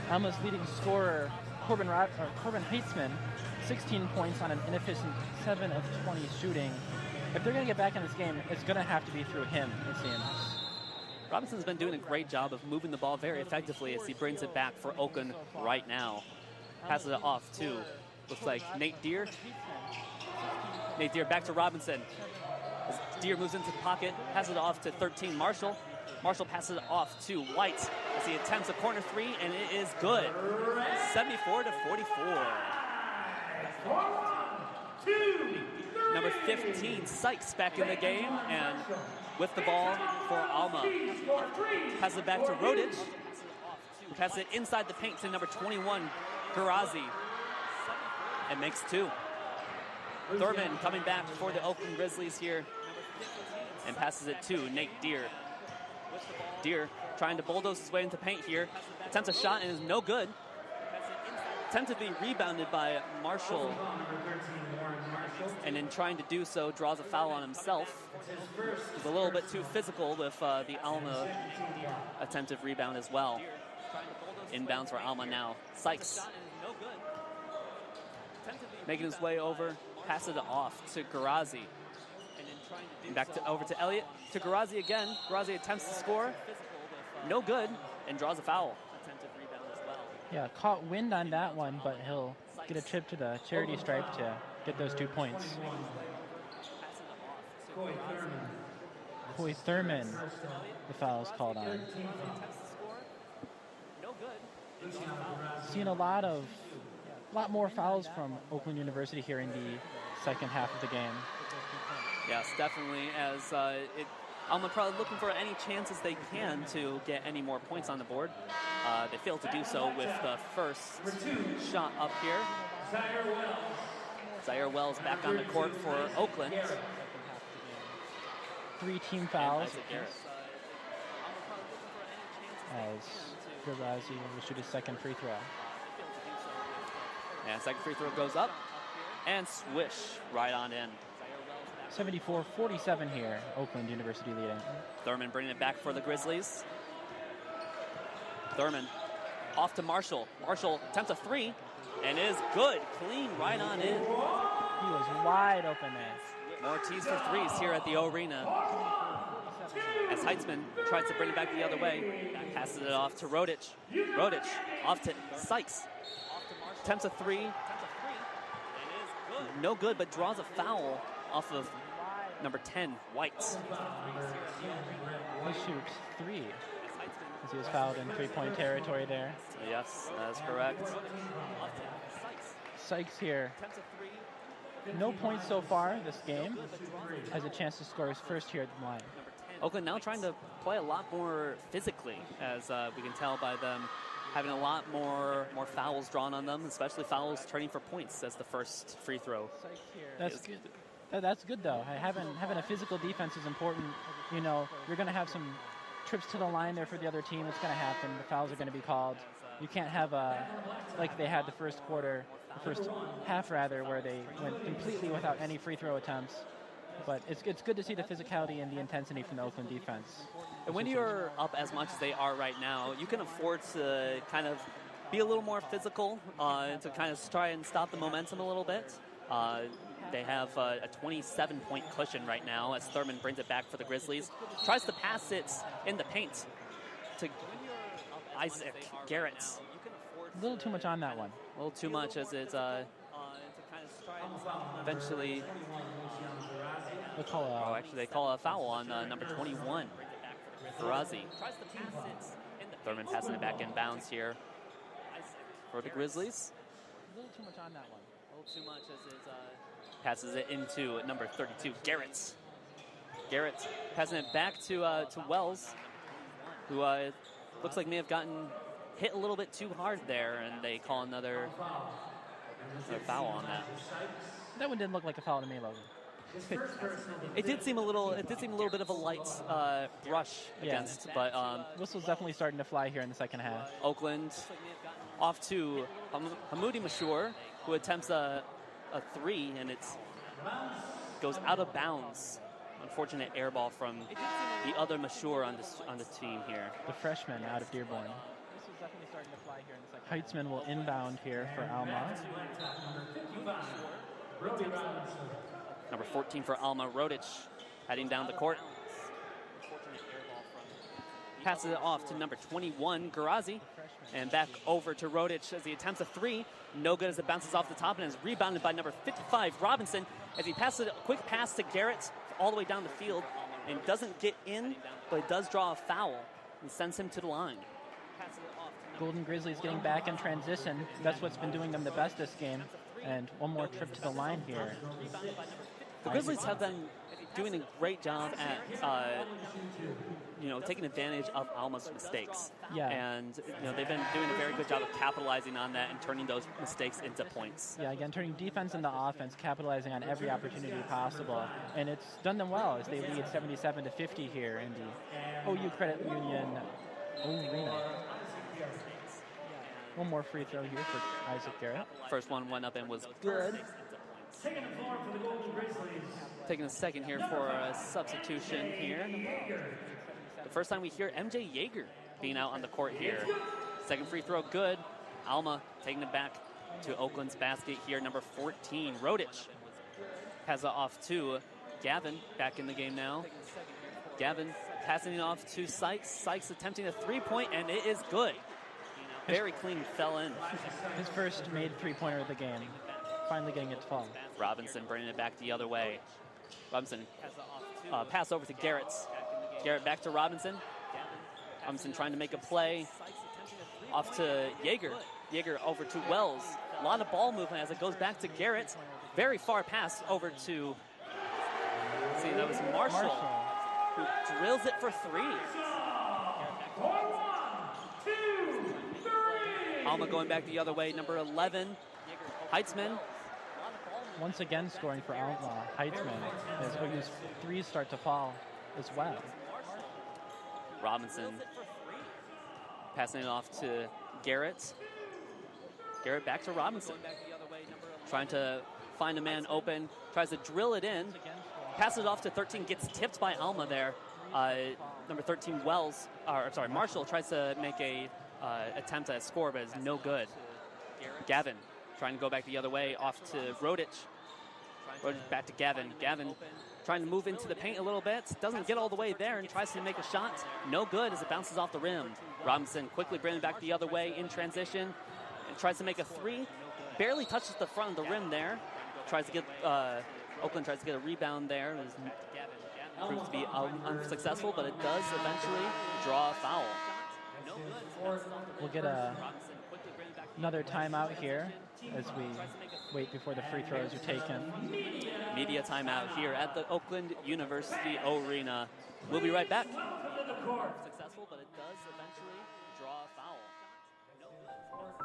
Alma's leading scorer, Corbin Heitzman, 16 points on an inefficient 7 of 20 shooting. If they're going to get back in this game, it's going to have to be through him, it seems. Robinson's been doing a great job of moving the ball very effectively as he brings it back for Oakland right now. Passes it off to, looks like Nate Deer. Nate Deer back to Robinson. As Deer moves into the pocket, passes it off to 13, Marshall. Marshall passes it off to White as he attempts a corner 3, and it is good. 74 to 44. Number 15, Sykes back in the game, and with the ball for Alma. Passes it back to Rodich. Passes it inside the paint to number 21, Garazi, and makes 2. Thurman coming back for the Oakland Grizzlies here and passes it to Nate Deer. Deer trying to bulldoze his way into paint here. Attempts a shot and is no good. Attempted to be rebounded by Marshall. And in trying to do so, draws a foul on himself. He's a little bit too physical with the Alma attempted rebound as well. Inbounds for Alma now. Sykes. Making his way over, passes it off to Garazi. Back over to Elliott, to Garazi again. Garazi attempts to score, no good, and draws a foul. Yeah, caught wind on that one, but he'll get a trip to the charity stripe to get those 2 points. Coy Thurman, the foul is called on. Seen a lot more fouls from Oakland University here in the second half of the game. Yes, definitely, as Alma probably looking for any chances they can to get any more points on the board. They failed to do so with the first shot up here. Zaire Wells back on the court for Oakland. 3 team fouls. As Garazi will shoot his second free throw. And second free throw goes up. And swish right on in. 74-47 here, Oakland University leading. Thurman bringing it back for the Grizzlies. Thurman off to Marshall. Marshall attempts a 3 and is good. Clean right on in. He was wide open there. More tees for 3s here at the Arena. As Heitzman tries to bring it back the other way. Passes it off to Rodich. Rodich off to Sykes. Attempts a 3. No good, but draws a foul off of number 10, White. He shoots 3 as he was fouled in 3-point territory there. Yes, that's correct. Sykes here. No points so far this game. Has a chance to score his first here at the line. Oakland now trying to play a lot more physically, as we can tell by them having a lot more fouls drawn on them, especially fouls turning for points as the first free throw. That's good. That's good though. Having a physical defense is important. You know, you're going to have some trips to the line there for the other team. It's going to happen. The fouls are going to be called. You can't have like they had the first half rather, where they went completely without any free throw attempts. But it's good to see the physicality and the intensity from the Oakland defense. And when you're up as much as they are right now, you can afford to kind of be a little more physical to kind of try and stop the momentum a little bit. They have a 27-point cushion right now as Thurman brings it back for the Grizzlies. Tries to pass it in the paint to Isaac Garrett. A little too much on that one. A little too much as it's eventually... they call a foul on number 21, Garazi. Thurman passing it back in bounds here for the Grizzlies. A little too much on that one. A little too much as it passes it into number 32, Garrett. Garrett passing it back to Wells, who looks like may have gotten hit a little bit too hard there, and they call another foul on that. That one didn't look like a foul to me, Logan. It did seem a little bit of a light brush against, but whistle's definitely starting to fly here in the second half. Oakland off to Hamoudi Mashour, who attempts a 3, and it goes out of bounds. Unfortunate air ball from the other Mashour on the team here. The freshman out of Dearborn. Whistle's definitely starting to fly here in the second half. Heitzman will inbound here for Alma. Number 14 for Alma, Rodich, heading down the court. Passes it off to number 21, Garazi, and back over to Rodich as he attempts a 3. No good as it bounces off the top and is rebounded by number 55, Robinson, as he passes a quick pass to Garrett all the way down the field and doesn't get in, but it does draw a foul and sends him to the line. Golden Grizzlies getting back in transition. That's what's been doing them the best this game. And one more trip to the line here. The Grizzlies have been doing a great job at, taking advantage of Alma's mistakes. Yeah. And, they've been doing a very good job of capitalizing on that and turning those mistakes into points. Yeah, again, turning defense into offense, capitalizing on every opportunity possible. And it's done them well as they lead 77-50 here in the OU Credit Union Arena. One more free throw here for Isaac Garrett. First one went up and was good. Taking a second here for a substitution here. The first time we hear MJ Yeager being out on the court here. Second free throw good. Alma taking it back to Oakland's basket here, number 14, Rodich. Has it off to Gavin, back in the game now. Gavin passing it off to Sykes. Sykes attempting a three-point, and it is good. Very clean, fell in. His first made three-pointer of the game. Finally getting it to fall. Robinson bringing it back the other way. Robinson pass over to Garrett. Garrett back to Robinson. Robinson trying to make a play. Off to Yeager. Yeager over to Wells. A lot of ball movement as it goes back to Garrett. Very far pass over to, let's see, that was Marshall, who drills it for three. Alma going back the other way, number 11, Heitzman. Once again scoring for Alma, Heitzman, as OU's threes start to fall as well. Robinson passing it off to Garrett. Garrett back to Robinson. Trying to find a man open, tries to drill it in, passes it off to 13, gets tipped by Alma there. Number 13, Marshall tries to make a attempt at a score, but it's no good. Gavin trying to go back the other way, off to Rodich. Rodich back to Gavin. Gavin trying to move into the paint a little bit, doesn't get all the way there and tries to make a shot. No good as it bounces off the rim. Robinson quickly bringing it back the other way in transition and tries to make a three. Barely touches the front of the rim there. Tries to get, Oakland tries to get a rebound there. It proves to be unsuccessful, but it does eventually draw a foul. We'll get another timeout here as we wait before the free throws are taken. Media timeout here at the Oakland University Arena. We'll be right back. Successful, but it does eventually draw a foul.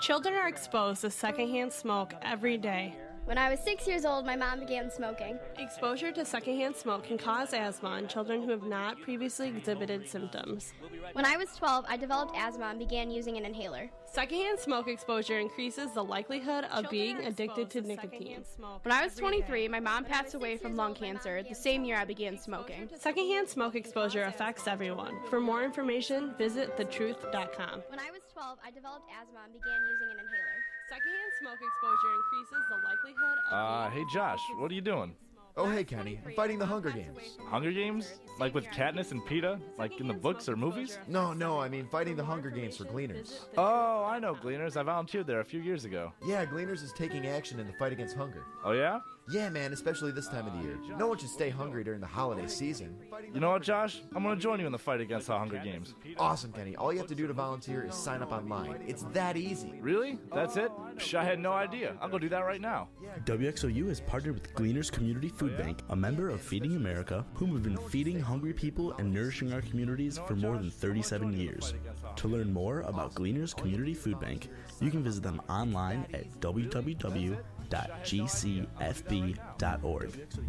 Children are exposed to secondhand smoke every day. When I was 6 years old, my mom began smoking. Exposure to secondhand smoke can cause asthma in children who have not previously exhibited symptoms. When I was 12, I developed asthma and began using an inhaler. Secondhand smoke exposure increases the likelihood of being addicted to nicotine. When I was 23, my mom passed away from lung cancer the same year I began smoking. Secondhand smoke exposure affects everyone. For more information, visit thetruth.com. When I was 12, I developed asthma and began using an inhaler. Secondhand smoke exposure increases the likelihood of Hey Josh, what are you doing? Oh hey Kenny, I'm fighting the Hunger Games. Hunger Games? Like with Katniss and PETA? Like in the books or movies? No, I mean fighting the Hunger Games for Gleaners. Oh, I know Gleaners. I volunteered there a few years ago. Yeah, Gleaners is taking action in the fight against hunger. Oh yeah? Yeah, man, especially this time of the year. No one should stay hungry during the holiday season. You know what, Josh? I'm going to join you in the fight against the Hunger Games. Awesome, Kenny. All you have to do to volunteer is sign up online. It's that easy. Really? That's it? Psh, I had no idea. I'll go do that right now. WXOU has partnered with Gleaners Community Food Bank, a member of Feeding America, whom have been feeding hungry people and nourishing our communities for more than 37 years. To learn more about Gleaners Community Food Bank, you can visit them online at www.gcfb.org.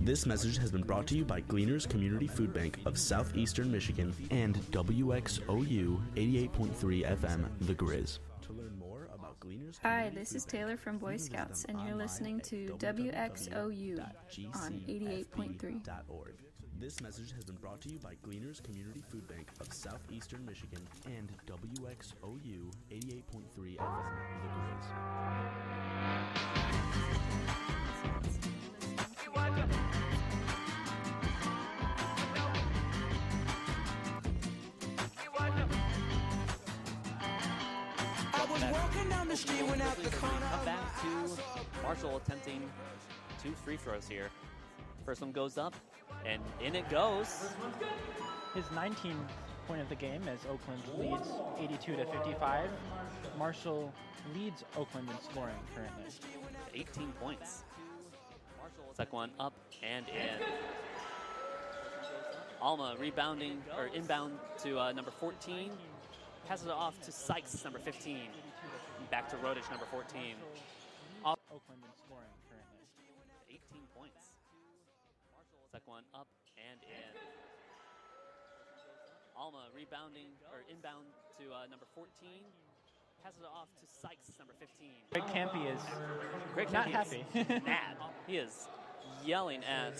This message has been brought to you by Gleaners Community Food Bank of Southeastern Michigan and WXOU 88.3 FM The Grizz. To learn more about Gleaners. Hi, this is Taylor from Boy Scouts, and you're listening to WXOU on 88.3. This message has been brought to you by Gleaners Community Food Bank of Southeastern Michigan and WXOU 88.3 FM The Grizz. Come back to Marshall attempting 2 free throws here. First one goes up, and in it goes. His 19th point of the game as Oakland leads 82-55. Marshall leads Oakland in scoring currently. 18 points. Marshall, second one up and in. Alma rebounding, or inbound to number 14. Passes it off to Sykes, number 15. Back to Rodich, number 14. Oakland in scoring currently. 18 points. Marshall, second one up and in. Alma rebounding or inbound to number 14. Passes it off to Sykes, number 15. Greg Campy is Greg not Campy happy. is mad. He is yelling at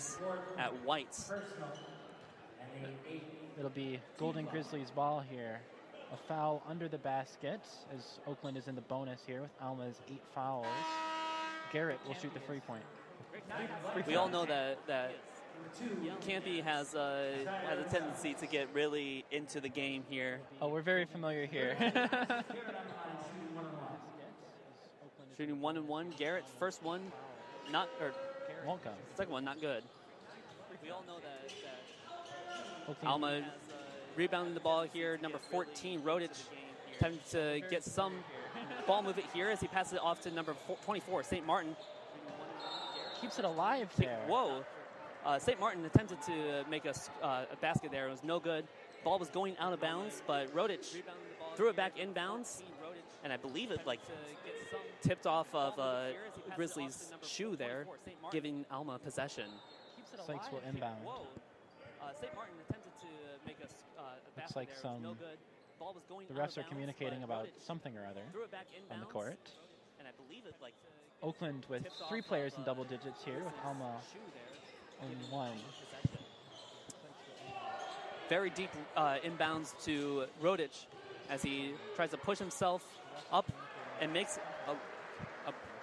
White. It'll be Golden Grizzlies ball here. A foul under the basket as Oakland is in the bonus here with Alma's 8 fouls. Garrett will shoot the free point. We all know that Campy has a tendency to get really into the game here. Oh, we're very familiar here. Shooting 1 and 1. Garrett, first one, won't go. Second one, not good. We all know that Okay. Alma rebounding the ball here. Number 14, Rodich, attempting to get some ball movement here as he passes it off to number 24, St. Martin. Keeps it alive there. Whoa. St. Martin attempted to make a basket there. It was no good. Ball was going out of bounds, but Rodich threw it back inbounds, and I believe it tipped off of Grizzlies' shoe there, giving Alma possession. Sykes will inbound. St. Martin attempted to make a Looks basket like there. It some. was no good. Ball was going The out refs of are bounds, communicating but about Rodich something or other threw it back on the inbounds, court. and I believe it Oakland with 3 players in double digits here with Alma only 1. Very deep inbounds to Rodich as he tries to push himself up and makes a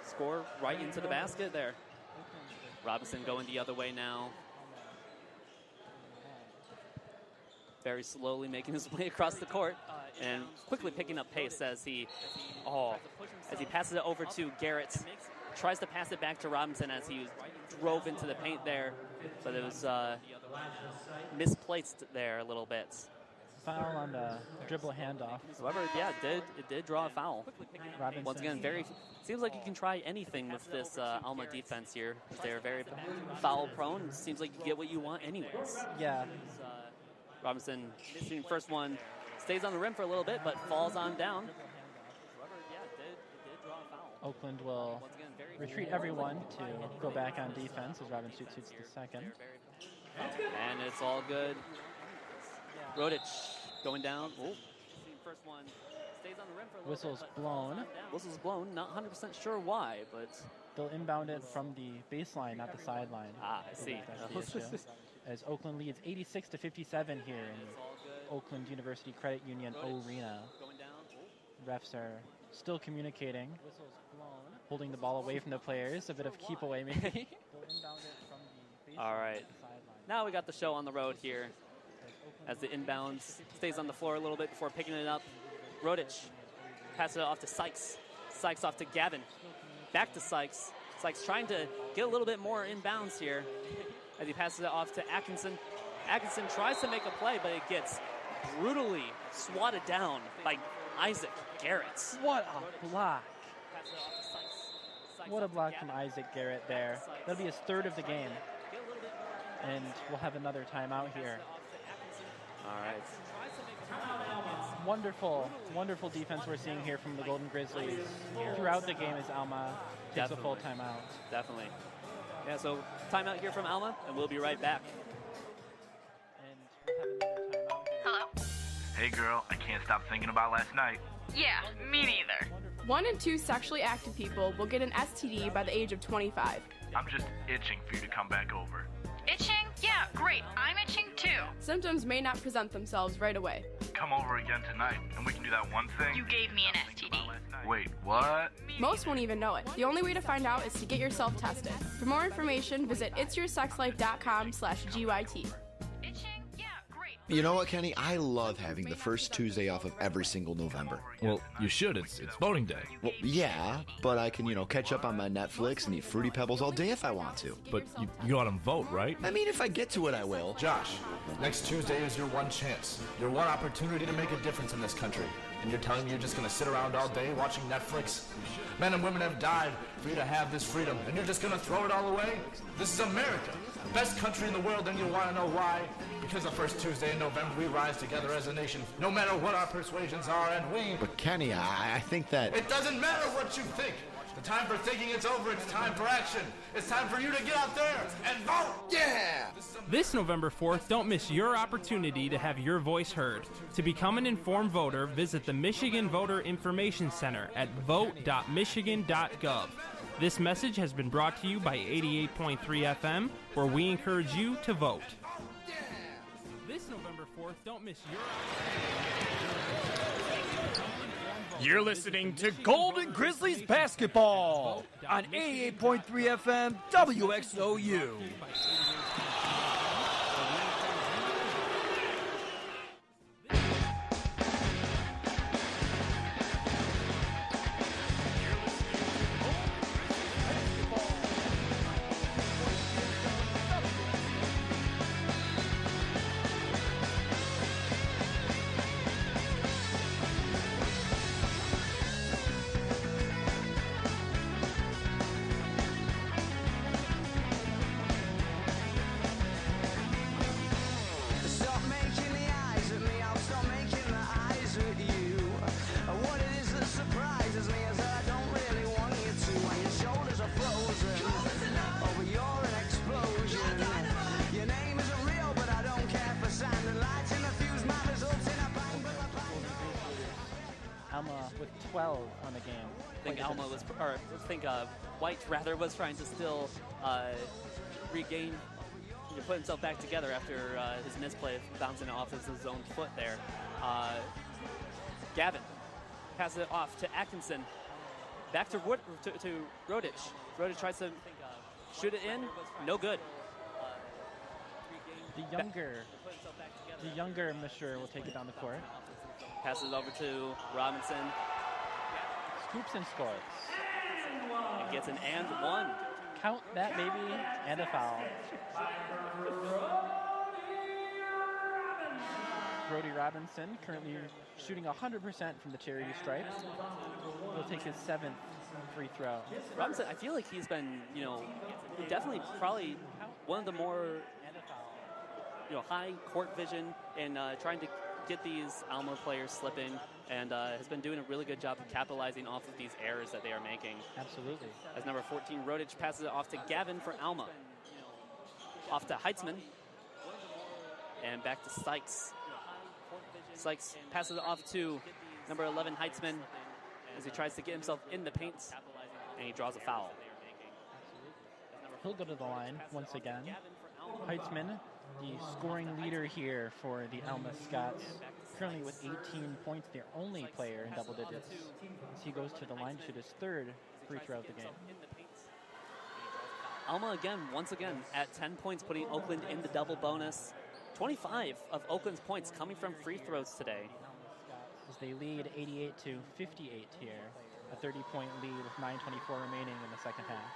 score right into the basket there. Robinson going the other way now. Very slowly making his way across the court and quickly picking up pace as he passes it over to Garrett. Tries to pass it back to Robinson as he drove into the paint there, but it was misplaced there a little bit. Foul on the dribble handoff. However, yeah, it did draw a foul. Robinson. Once again, seems like you can try anything with this Alma defense here. They're very foul prone. Seems like you get what you want anyways. Yeah. Robinson shooting first one, stays on the rim for a little bit, but falls on down. Oakland will retreat everyone to go back on defense as Robinson shoots the second. And it's all good. Rodich going down. Oh. First one stays on the rim for a little Whistle's bit, blown. Whistle's blown. Not 100% sure why, but they'll inbound it from the baseline, not the sideline. I see. That's the issue. As Oakland leads 86-57 here in Oakland University Credit Union Arena. Refs are still communicating, holding the ball away from the players. A bit of keep away maybe. All right. Now we got the show on the road here as the inbounds stays on the floor a little bit before picking it up. Rodich passes it off to Sykes. Sykes off to Gavin. Back to Sykes. Sykes trying to get a little bit more inbounds here as he passes it off to Atkinson. Atkinson tries to make a play, but it gets brutally swatted down by Isaac Garrett. What a block. What a block from Isaac Garrett there. That'll be his 3rd of the game. And we'll have another timeout here. All right. Wonderful, wonderful defense we're seeing here from the Golden Grizzlies throughout the game as Alma takes a full timeout. Definitely. Yeah, so timeout here from Alma, and we'll be right back. Hello? Hey girl, I can't stop thinking about last night. Yeah, me neither. 1 in 2 sexually active people will get an STD by the age of 25. I'm just itching for you to come back over. Itching? Yeah, great. I'm itching too. Symptoms may not present themselves right away. Come over again tonight, and we can do that one thing. You gave me an STD. Wait, what? Most won't even know it. The only way to find out is to get yourself tested. For more information, visit itsyoursexlife.com/GYT. You know what, Kenny? I love having the first Tuesday off of every single November. Well, you should. It's voting day. Well, yeah, but I can, catch up on my Netflix and eat Fruity Pebbles all day if I want to. But you go out and vote, right? I mean, if I get to it, I will. Josh, next Tuesday is your one chance. Your one opportunity to make a difference in this country. And you're telling me you're just going to sit around all day watching Netflix? Men and women have died for you to have this freedom, and you're just going to throw it all away? This is America. Best country in the world, and you want to know why? Because the first Tuesday in November, we rise together as a nation, no matter what our persuasions are, and we... But Kenny, I think that... It doesn't matter what you think. The time for thinking is over. It's time for action. It's time for you to get out there and vote. Yeah! This November 4th, don't miss your opportunity to have your voice heard. To become an informed voter, visit the Michigan Voter Information Center at vote.michigan.gov. This message has been brought to you by 88.3 FM, where we encourage you to vote. This November 4th, don't miss your... You're listening to Golden Grizzlies basketball on 88.3 FM WXOU. Alma with 12 on the game. I think Alma was, or I think White rather was trying to still regain, put himself back together after his misplay, bouncing off his own foot there. Gavin passes it off to Atkinson, back to Rodich. Rodich tries to shoot it in, no good. The younger Mishra will take it down the court. Passes over to Robinson. Scoops and scores. And gets an and one. Count that, baby, and a foul. Brody Robinson currently shooting 100% from the charity stripe. He'll take his 7th free throw. Robinson, I feel like he's been, definitely probably one of the more, high court vision and trying to get these Alma players slipping, and has been doing a really good job of capitalizing off of these errors that they are making. Absolutely. As number 14, Rodich passes it off to Gavin for Alma. Off to Heitzman. And back to Sykes. Sykes passes it off to number 11, Heitzman, as he tries to get himself in the paint, and he draws a foul. He'll go to the line once again. Heitzman, the scoring leader here for the Alma Scots, currently with 18 points, their only player in double digits. As he goes to the line to shoot his 3rd free throw of the game. Alma once again, at 10 points, putting Oakland in the double bonus. 25 of Oakland's points coming from free throws today. As they lead 88-58 here, a 30-point lead with 9:24 remaining in the second half.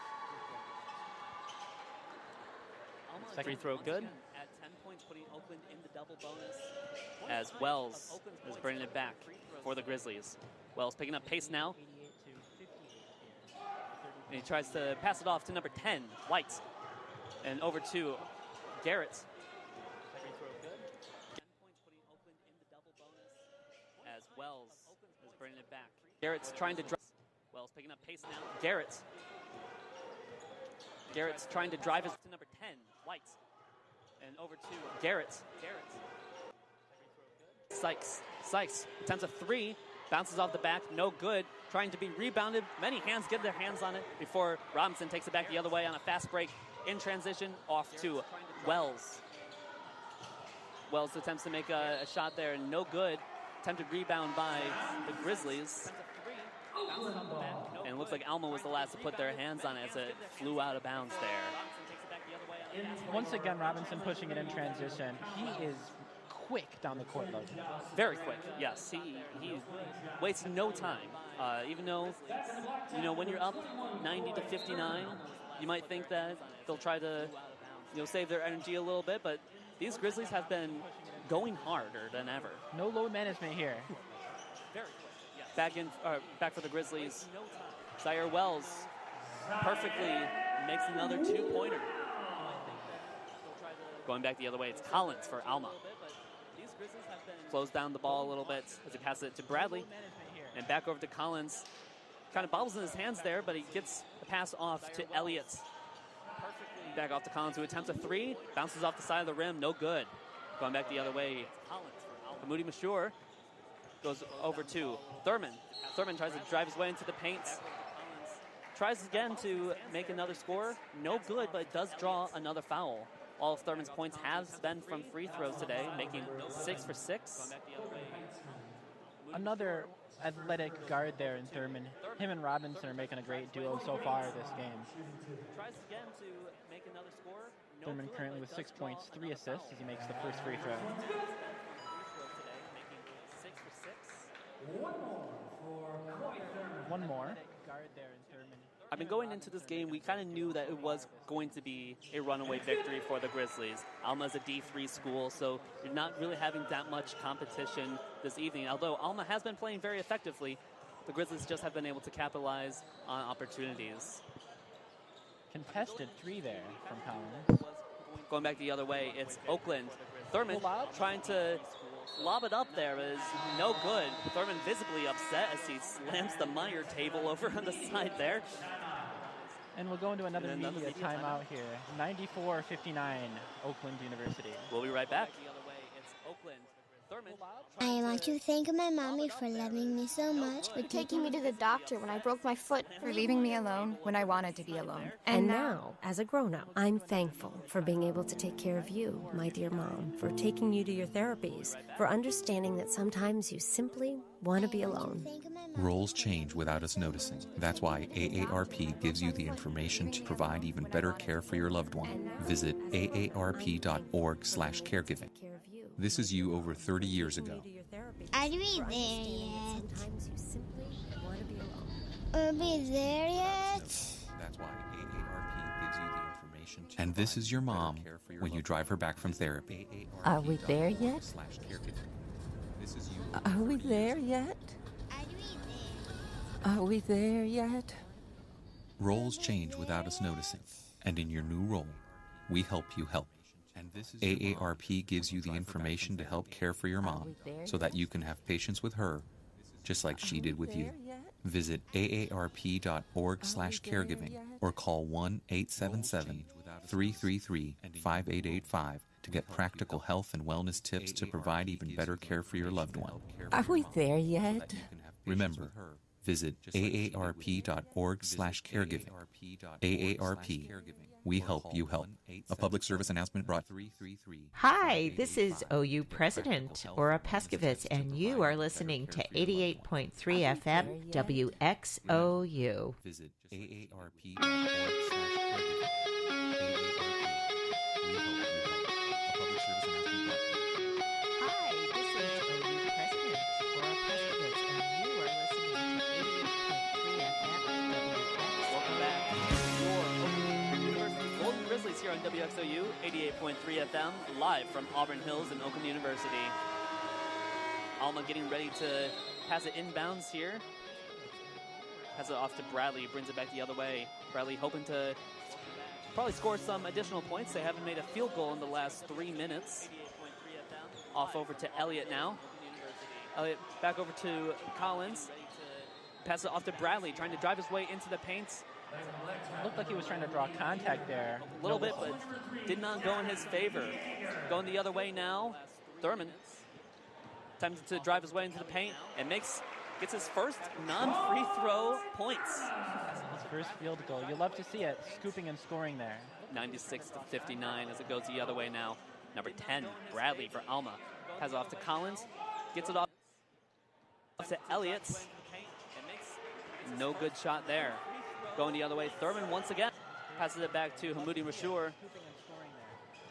Free throw good. At 10 points, putting Oakland in the double bonus. As Wells is bringing it back for the Grizzlies. Wells picking up pace now. And he tries to pass it off to number 10, White. And over to Garrett. Free throw good. 10 points, putting Oakland in the double bonus. As Wells is bringing it back. Garrett's trying to drive. Wells picking up pace now. Garrett's trying to drive it to number 10, White. And over to Garrett. Sykes attempts a 3, bounces off the back, no good. Trying to be rebounded. Many hands get their hands on it before Robinson takes it back the other way on a fast break in transition off to Wells. Wells attempts to make a shot there, no good. Attempted rebound by the Grizzlies. And it looks like Alma was the last to put their hands on it as it flew out of bounds there. Once again, Robinson pushing it in transition. He is quick down the court, Logan. Very quick, yes. He wastes no time. Even though, when you're up 90-59, you might think that they'll try to, save their energy a little bit, but these Grizzlies have been going harder than ever. No load management here. Very quick. Back for the Grizzlies. Zaire Wells perfectly makes another 2-pointer. Going back the other way, it's Collins for Alma. Slows down the ball a little bit as he passes it to Bradley. And back over to Collins. Kind of bobbles in his hands there, but he gets the pass off to Elliott. Back off to Collins, who attempts a three. Bounces off the side of the rim, no good. Going back the other way, Hamoudi Mashur goes over to Thurman. Thurman tries to drive his way into the paint. Tries again to make another score. No good, but it does draw another foul. All of Thurman's points have been from free throws today, making 6 for 6. Another athletic guard there in Thurman. Him and Robinson are making a great duo so far this game. Tries again to make another score. Thurman currently with 6 points, 3 assists as he makes the first free throw. One more. I've been going into this game, we kind of knew that it was going to be a runaway victory for the Grizzlies. Alma's a D3 school, so you're not really having that much competition this evening. Although Alma has been playing very effectively, the Grizzlies just have been able to capitalize on opportunities. Contested three there from Collins. Going back the other way, it's Oakland. Thurman trying to lob it up there is no good. Thurman visibly upset as he slams the Meyer table over on the side there. And we'll go into another media timeout here. 94-59, Oakland University. We'll be right back. It's Oakland. I want to thank my mommy for loving me so much, for taking me to the doctor when I broke my foot, for leaving me alone when I wanted to be alone. And now, as a grown-up, I'm thankful for being able to take care of you, my dear mom, for taking you to your therapies, for understanding that sometimes you simply want to be alone. Roles change without us noticing. That's why AARP gives you the information to provide even better care for your loved one. Visit aarp.org/caregiving. This is you over 30 years ago. Are we there yet? Are we there yet? That's why AARP gives you the information to And this is your mom when you drive her back from therapy. Are we there yet? This is you. Are we there yet? Are we there yet? Roles change without us noticing. And in your new role, we help you help. AARP gives you the information to help care for your mom so that you can have patience with her, just like she did with you. Visit aarp.org/caregiving or call 1-877-333-5885 to get practical health and wellness tips to provide even better care for your loved one. Are we there yet? Remember, visit aarp.org/caregiving. AARP. We help you help. A public service announcement brought 333. Hi, this is OU President Ora Peskovitz, and you are listening to 88.3 FM WXOU. Visit Here on WXOU 88.3 FM, live from Auburn Hills and Oakland University. Alma getting ready to pass it inbounds here. Pass it off to Bradley, brings it back the other way. Bradley hoping to probably score some additional points. They haven't made a field goal in the last 3 minutes. Off over to Elliott now. Elliott back over to Collins. Pass it off to Bradley, trying to drive his way into the paint. Looked like he was trying to draw contact there. A little bit, but did not go in his favor. Going the other way now. Thurman attempts to drive his way into the paint and gets his first non-free throw points. His first field goal. You love to see it. Scooping and scoring there. 96-59 as it goes the other way now. Number 10, Bradley for Alma. Has it off to Collins. Gets it off to Elliott. No good shot there. Going the other way, Thurman once again passes it back to Hamoudi Mashur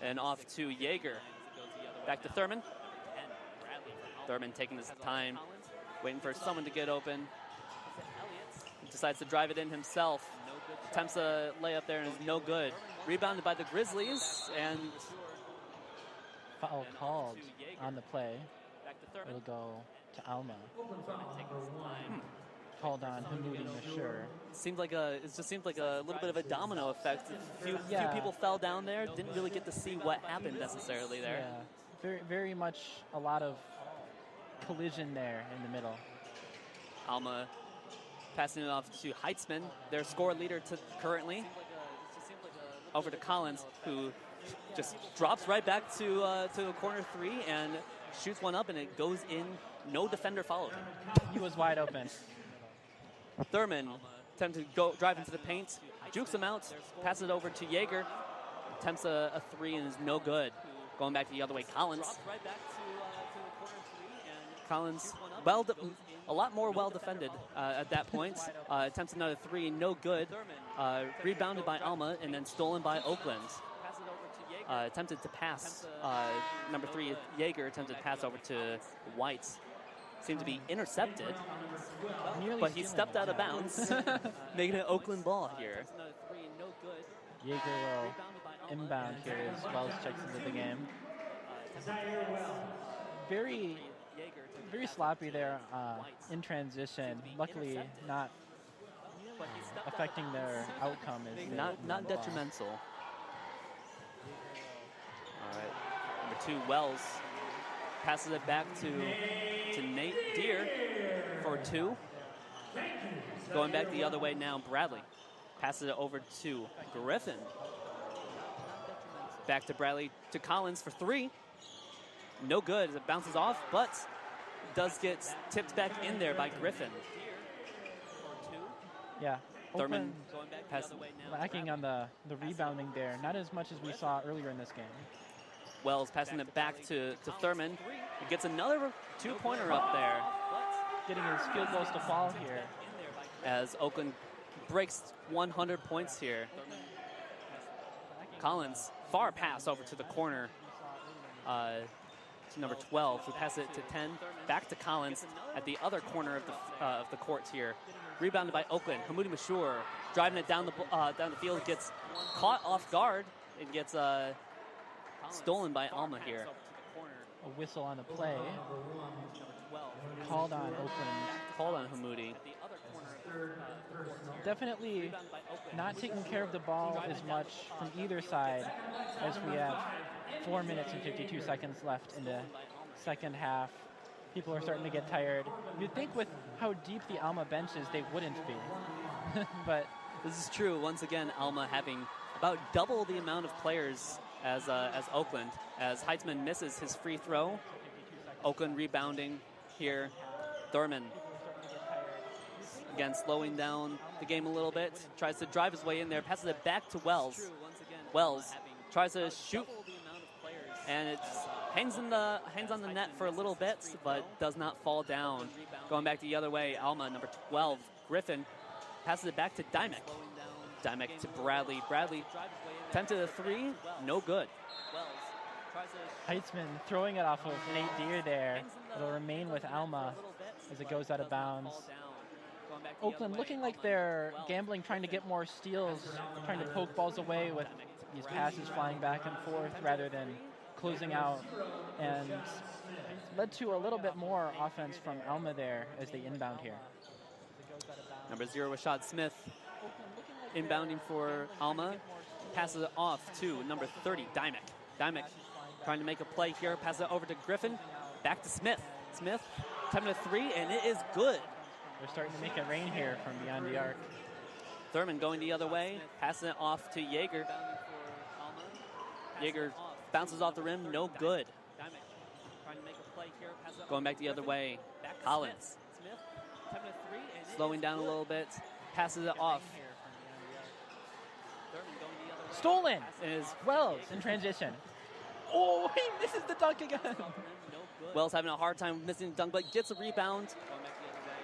and off to Yeager. Back to Thurman. Thurman taking his time, waiting for someone to get open. Decides to drive it in himself. Attempts a layup there and is no good. Rebounded by the Grizzlies and foul called on the play. It'll go to Alma. called on Hamoudi Mashur. It just seemed like a little bit of a domino effect. A few people fell down there. Didn't really get to see what happened necessarily there. Yeah, very, very much a lot of collision there in the middle. Alma passing it off to Heitzman, their score leader currently. Over to Collins, who just drops right back to corner 3 and shoots one up, and it goes in. No defender followed him. He was wide open. Thurman attempted to drive into the paint, jukes him out, passes it over to Yeager, attempts a 3 and is no good. Going back the other way, Collins. Collins, a lot more well defended at that point. Attempts another 3, no good. Rebounded by Alma and then stolen by Oakland. Attempted to pass. Number 3, Yeager, attempted to pass over to White. Seemed to be intercepted, but he stepped out of bounds, making it Oakland ball here. Yeager will inbound here as Wells checks into the game. Very sloppy there in transition. Luckily, not affecting their outcome. Not detrimental. All right, number 2, Wells passes it back to Nate Deere for 2. Going back the other way now, Bradley passes it over to Griffin. Back to Bradley to Collins for 3. No good as it bounces off, but does get tipped back in there by Griffin. Yeah. Thurman lacking on the rebounding there. Not as much as we saw earlier in this game. Wells passing it back to Thurman. He gets another 2-pointer up there. Getting his field goals to fall here. As Oakland breaks 100 points here. Collins, far pass over to the corner. To number 12, who passes it to 10. Back to Collins at the other corner of the court here. Rebounded by Oakland. Hamoudi Mashur driving it down the field, gets caught off guard and gets stolen by Alma here. A whistle on the play. Called on Oakland. Called on Hamoudi. Definitely not taking care of the ball as much from either side, as we have 4 minutes and 52 seconds left in the second half. People are starting to get tired. You'd think with how deep the Alma bench is, they wouldn't be. But this is true. Once again, Alma having about double the amount of players as Oakland, as Heitzman misses his free throw. Oakland rebounding here. Thurman, again, slowing down the game a little bit. Tries to drive his way in there, passes it back to Wells. Wells tries to shoot, and it hangs on the net for a little bit, but does not fall down. Going back the other way, Alma, number 12, Griffin, passes it back to Dyke. Dyke to Bradley. Bradley attempted a 3, no good. Heitzman throwing it off of Nate Deere there. It'll remain with Alma as it goes out of bounds. Oakland looking like they're gambling, trying to get more steals, trying to poke balls away with these passes flying back and forth rather than closing out, and led to a little bit more offense from Alma there as they inbound here. Number 0, Rashad Smith, inbounding for Alma, passes it off to number 30, Dyke. Dyke trying to make a play here, passes it over to Griffin, back to Smith. Smith, attempting a 3, and it is good. They're starting to make it rain here from beyond the arc. Thurman going the other way, passing it off to Yeager. Yeager bounces off the rim, no good. Going back the other way, Collins. Slowing down a little bit, passes it off. Stolen is Wells in transition. Oh, he misses the dunk again. Wells having a hard time missing the dunk, but gets a rebound.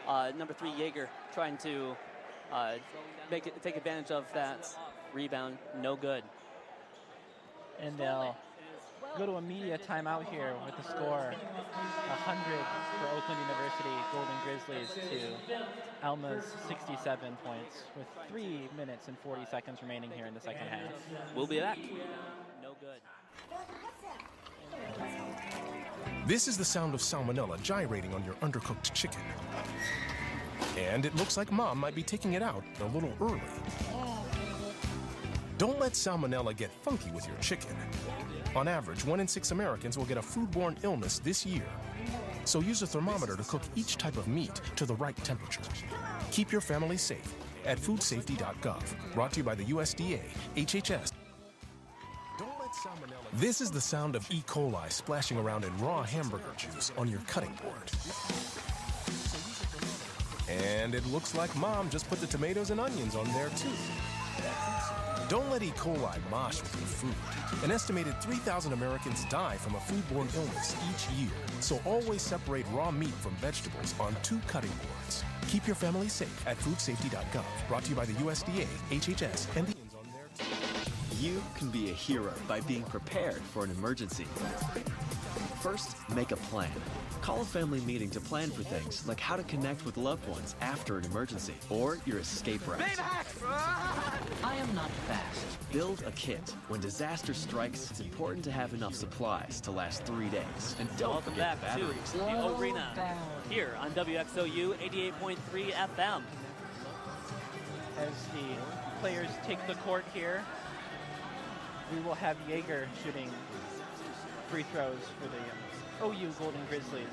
Number 3, Yeager, trying to take advantage of that rebound. No good. And they'll go to a media timeout here with the score 100 for Oakland University Golden Grizzlies to Alma's 67 points with 3 minutes and 40 seconds remaining here in the second half. We'll be back. No good. This is the sound of salmonella gyrating on your undercooked chicken. And it looks like Mom might be taking it out a little early. Don't let salmonella get funky with your chicken. On average, 1 in 6 Americans will get a foodborne illness this year. So use a thermometer to cook each type of meat to the right temperature. Keep your family safe at foodsafety.gov. Brought to you by the USDA, HHS. This is the sound of E. coli splashing around in raw hamburger juice on your cutting board. And it looks like Mom just put the tomatoes and onions on there too. Don't let E. coli mosh with your food. An estimated 3,000 Americans die from a foodborne illness each year. So always separate raw meat from vegetables on 2 cutting boards. Keep your family safe at foodsafety.gov. Brought to you by the USDA, HHS, and the... You can be a hero by being prepared for an emergency. First, make a plan. Call a family meeting to plan for things like how to connect with loved ones after an emergency or your escape route. I am not fast. Build a kit. When disaster strikes, it's important to have enough supplies to last 3 days. And don't Welcome forget back to batteries. the arena here on WXOU 88.3 FM. As the players take the court here, we will have Jaeger shooting free throws for the OU Golden Grizzlies.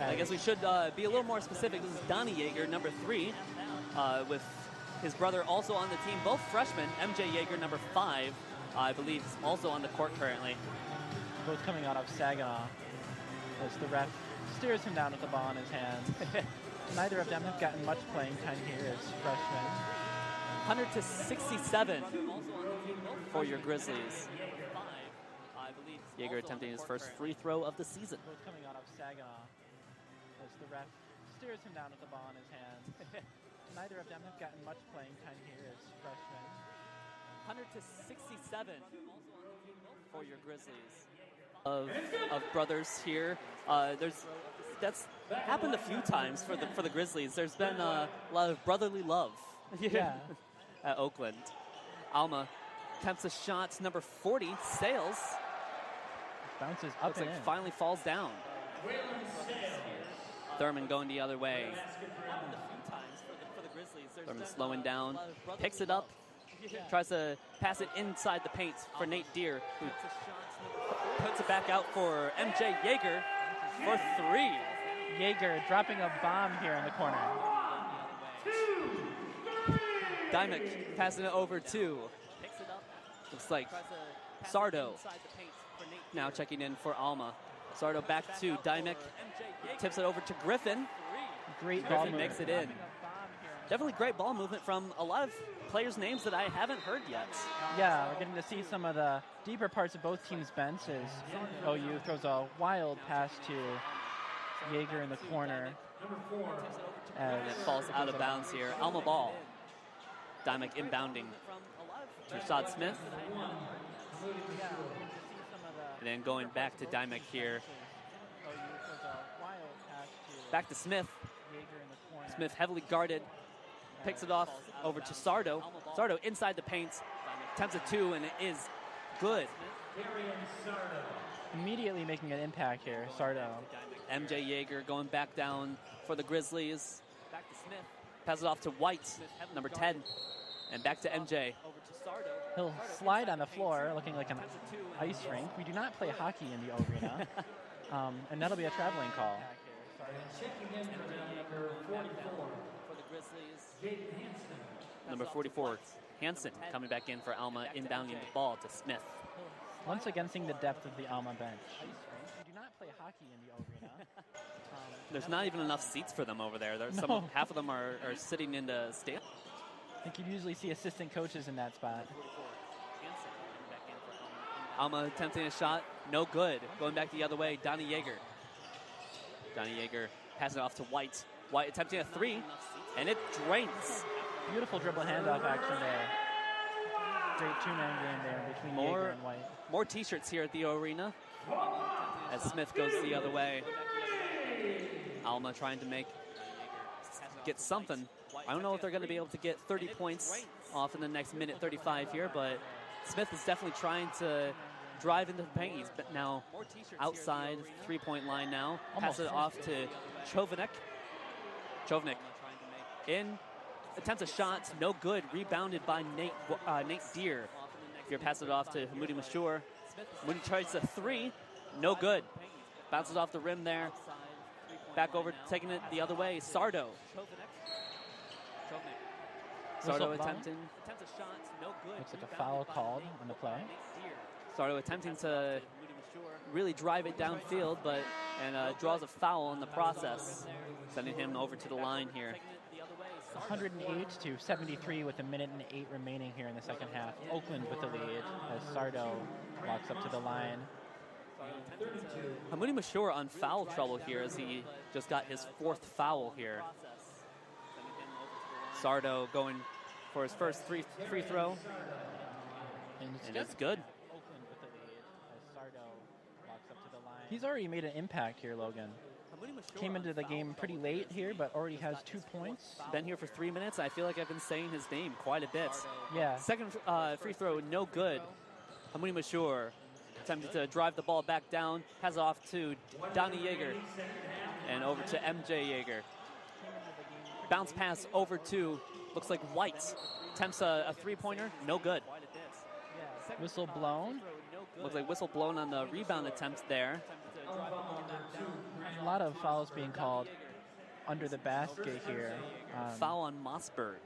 I guess we should be a little more specific. This is Donnie Jaeger, number 3, with his brother also on the team, both freshmen. MJ Jaeger, number 5, I believe, is also on the court currently. Both coming out of Saginaw as the ref steers him down with the ball in his hand. Neither of them have gotten much playing time here as freshmen. 100 to 67 for your Grizzlies. I believe Jaeger attempting his first free throw of the season. Both coming out of Saginaw as the ref steers him down with the ball in his hand. Neither of them have gotten much playing time here as freshmen. 100 to 67 for your Grizzlies. Of brothers here. That's happened a few times for the Grizzlies. There's been a lot of brotherly love Yeah. at Oakland. Alma attempts a shot, number 40, sails. Bounces up Looks and like in. finally falls down. Thurman going the other way. Thurman slowing down, picks it up, tries to pass it inside the paint for Nate Deere, who puts it back out for MJ Jaeger for 3. Jaeger dropping a bomb here in the corner. Dyke passing it over to, looks like Sardo now checking in for Alma. Sardo back to Dyke, tips it over to Griffin. Great ball Griffin makes it movement. in. Definitely great ball movement from a lot of players' names that I haven't heard yet. Yeah, we're getting to see some of the deeper parts of both teams' bench as OU throws a wild pass to Jaeger in the corner. And it falls out of bounds here. Alma ball. Dyke inbounding to Rashad Smith. And then going back to Dyke here. Back to Smith. Smith heavily guarded. Picks it off over to Sardo. Sardo inside the paint. Attempts a 2, and it is good. Immediately making an impact here, Sardo. MJ Jaeger going back down for the Grizzlies. Back to Smith. Passes it off to White, number 10. And back to MJ. He'll slide on the floor looking like an ice rink. We do not play hockey in the arena. And that'll be a traveling call. For the Grizzlies. Number 44, Hansen coming back in for Alma, inbounding the ball to Smith. Once again, seeing the depth of the Alma bench. We do not play hockey in the arena. There's not even enough seats for them over there. There's No. half of them are sitting in the stand. I think you usually see assistant coaches in that spot. Alma attempting a shot, no good. Going back the other way, Donnie Jaeger. Donnie Jaeger passing it off to White. White attempting a 3, and it drains. Beautiful dribble handoff action there. Great two-man game there between Jaeger and White. More T-shirts here at the arena as Smith goes the other way. Alma trying to get something. I don't know if they're going to be able to get 30 points off in the next minute 35 here, but Smith is definitely trying to drive into the paint. He's now outside three-point line now. Pass it off to Chovanek. Chovnik in, attempts a shot, no good. Rebounded by Nate Deere. Deere passes it off to Hamoudi Mashur. Hamoudi tries a three, no good. Bounces off the rim there. Back over, taking it the other way. Sardo. Sardo attempting. Looks like a foul called on the play. Sardo attempting to really drive it downfield, but draws a foul in the process, sending him over to the line here. 108-73 with 1:08 remaining here in the second half. Oakland with the lead as Sardo walks up to the line. Hamoudi Mashur on foul trouble here as he just got his 4th foul here. Sardo going for his first free throw. And it's good. He's already made an impact here, Logan. Came into the game pretty late here, but already has 2 points. Been here for 3 minutes. I feel like I've been saying his name quite a bit. Yeah. Second free throw, no good. Hamoudi Mashur attempted to drive the ball back down. Has it off to Donnie Yeager and over to MJ Yeager. Bounce pass over to, looks like White. Attempts a three-pointer, no good. Whistle blown. Looks like whistle blown on the rebound attempt there. A lot of fouls being called under the basket here. Foul on Mossberg.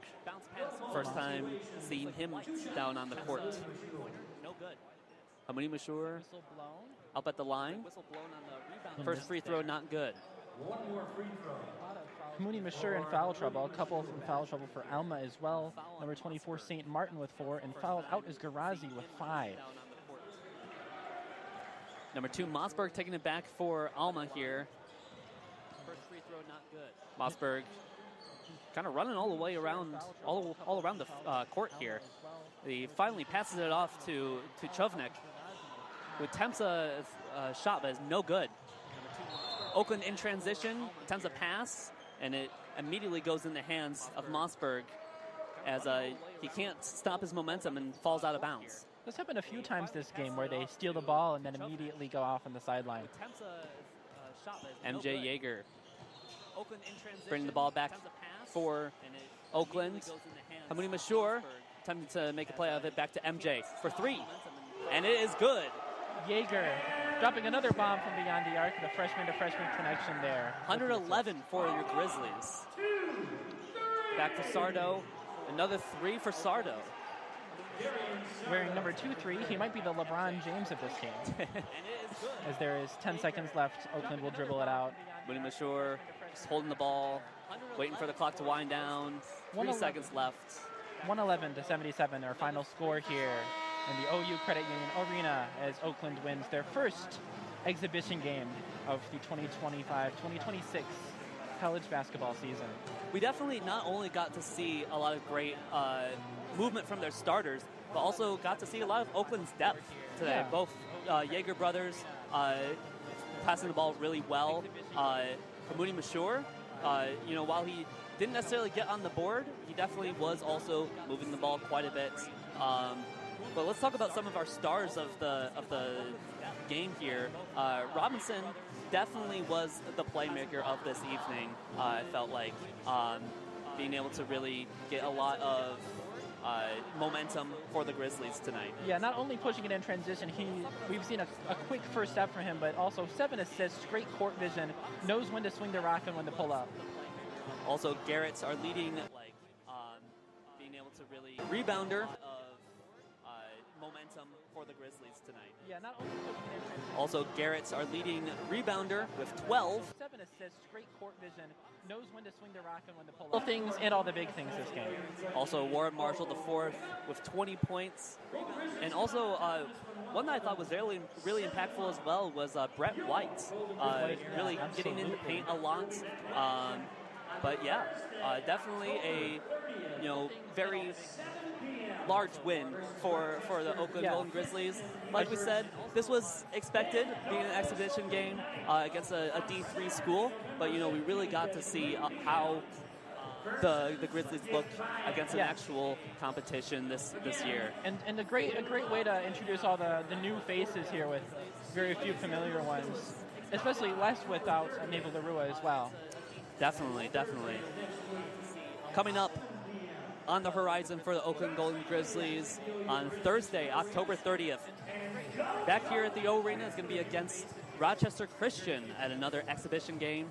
First time seeing him down on the court. No good. Hamoudi Mashur up at the line. First free throw, not good. Hamoudi Mashur in foul trouble. A couple from foul trouble for Alma as well. Number 24, St. Martin with 4. And fouled out is Garazi with 5. Number 2, Mossberg taking it back for Alma here. First free throw, not good. Mossberg kind of running all the way around, all around the court here. He finally passes it off to Chovnik, who attempts a shot, but is no good. Oakland in transition, attempts a pass, and it immediately goes in the hands of Mossberg as he can't stop his momentum and falls out of bounds. This happened a few times this game where they steal the ball and then immediately go off on the sideline. MJ Yeager bringing the ball back for Oakland. Hamoudi Mashur attempting to make a play out of it back to MJ for 3. And it is good. Yeager dropping another bomb from beyond the arc. The freshman-to-freshman connection there. 111 for your Grizzlies. Back for Sardo. Another 3 for Sardo. Wearing number 2-3, he might be the LeBron James of this game. As there is 10 seconds left, Oakland will dribble it out. Hamoudi Mashur just holding the ball, waiting for the clock to wind down. 3 seconds left. 111-77, our final score here in the OU Credit Union Arena as Oakland wins their first exhibition game of the 2025-2026 college basketball season. We definitely not only got to see a lot of great movement from their starters, but also got to see a lot of Oakland's depth today. Yeah. Both Yeager brothers passing the ball really well. Hamoudi Mashur, while he didn't necessarily get on the board, he definitely was also moving the ball quite a bit. But let's talk about some of our stars of the game here. Robinson definitely was the playmaker of this evening. I felt like being able to really get a lot of momentum for the Grizzlies tonight. Yeah, not only pushing it in transition, we've seen a quick first step from him, but also 7 assists, great court vision, knows when to swing the rock and when to pull up. Also, Garrett's our leading, being able to really rebounder of momentum for the Grizzlies tonight. Yeah, not only pushing it in transition. Also, Garrett's our leading rebounder with 12. 7 assists, great court vision, knows when to swing the rock and when to pull up. All things and all the big things this game. Also, Warren Marshall, the 4th, with 20 points. And also, one that I thought was really, really impactful as well was Brett White, really getting in the paint a lot. But yeah, definitely a very large win for the Oakland Golden Grizzlies. Like we said, this was expected, being an exhibition game against a D3 school, but we really got to see how the Grizzlies look against an actual competition this year. And a great way to introduce all the new faces here with very few familiar ones, especially less without Naval Larua as well. Definitely, definitely. Coming up on the horizon for the Oakland Golden Grizzlies on Thursday, October 30th. Back here at the O Arena is going to be against Rochester Christian at another exhibition game.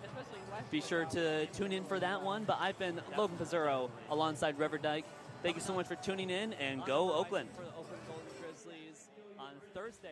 Be sure to tune in for that one. But I've been Logan Pizzurro alongside River Dyke. Thank you so much for tuning in, and go Oakland. For the Oakland Golden Grizzlies on Thursday.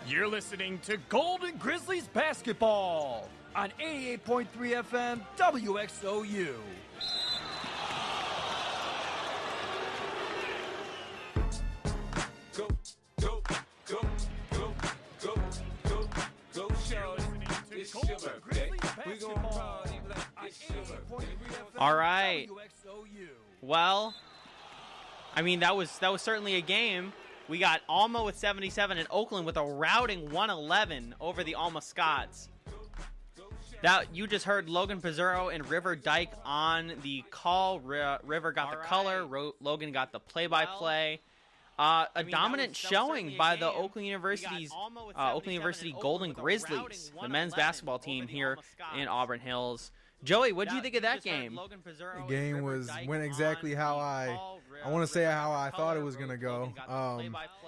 You're listening to Golden Grizzlies basketball on 88.3 FM WXOU. Go, go, go, go, go, go, go, show. It's your birthday. We're gonna party like it's your birthday. All right. Well, I mean, that was certainly a game. We got Alma with 77 and Oakland with a routing 111 over the Alma Scots. That you just heard Logan Pizzurro and River Dyke on the call. River got the color. Logan got the play-by-play. A dominant showing by the Oakland University Golden Grizzlies, the men's basketball team here in Auburn Hills. Joey, what did you think of that game? The game went exactly how I want to say how I thought it was going to go.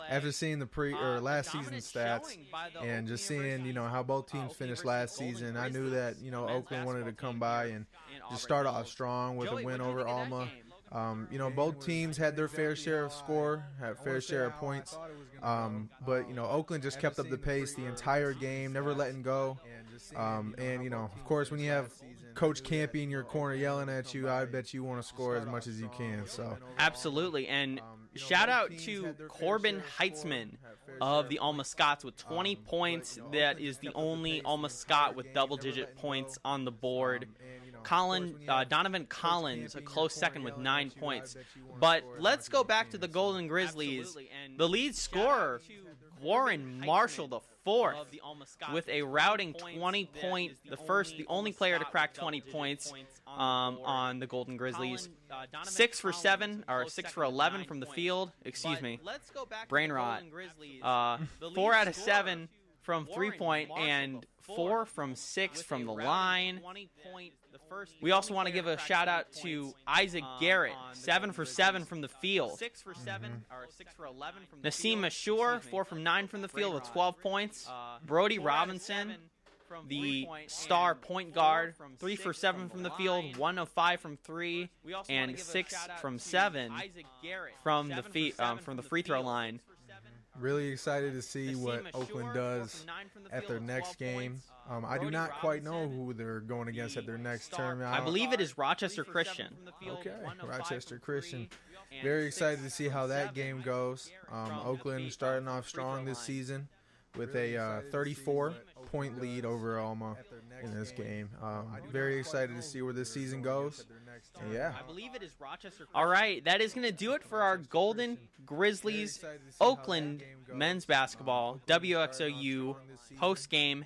After seeing the last season stats and just seeing, how both teams finished last season, I knew that, Oakland wanted to come by and just start off strong with a win over Alma. Both teams had their fair share of score, had fair share of points. But Oakland just kept up the pace the entire game, never letting go. And, of course, when you have Coach Campy in your corner yelling at you, I bet you want to score as much as you can. So absolutely. And shout out to Corbin Heitzman of the Alma Scots with 20 points. That is the only Alma Scot with double-digit points on the board. Donovan Collins, a close second with 9 points. But let's go back to the Golden Grizzlies. The lead scorer, Warren Marshall the fourth, with a routing 20-point, the only player to crack 20 points on the Golden Grizzlies. 6 for 11 from the field. Excuse me, brain rot. 4 out of 7 from 3-point and 4 from 6 from the line. We also want to give a shout out to Isaac Garrett, 7 for 7 from the field. 6 for 11 from the field. Nassim Ashur, 4 from 9 from the field with 12 points. Brody Robinson, the star point guard, 3 for 7 from the field, 1 of 5 from 3, and 6 from 7 from the free throw line. Really excited to see what Oakland does at their next game. I do not quite know who they're going against at their next term. I believe it is Rochester Christian. Okay, Rochester Christian. Very excited to see how that game goes. Oakland starting off strong this season with a 34-point lead over Alma in this game. Very excited to see where this season goes. And yeah. I believe it is Rochester. All right, that is going to do it for our Golden Grizzlies Oakland men's basketball WXOU post-game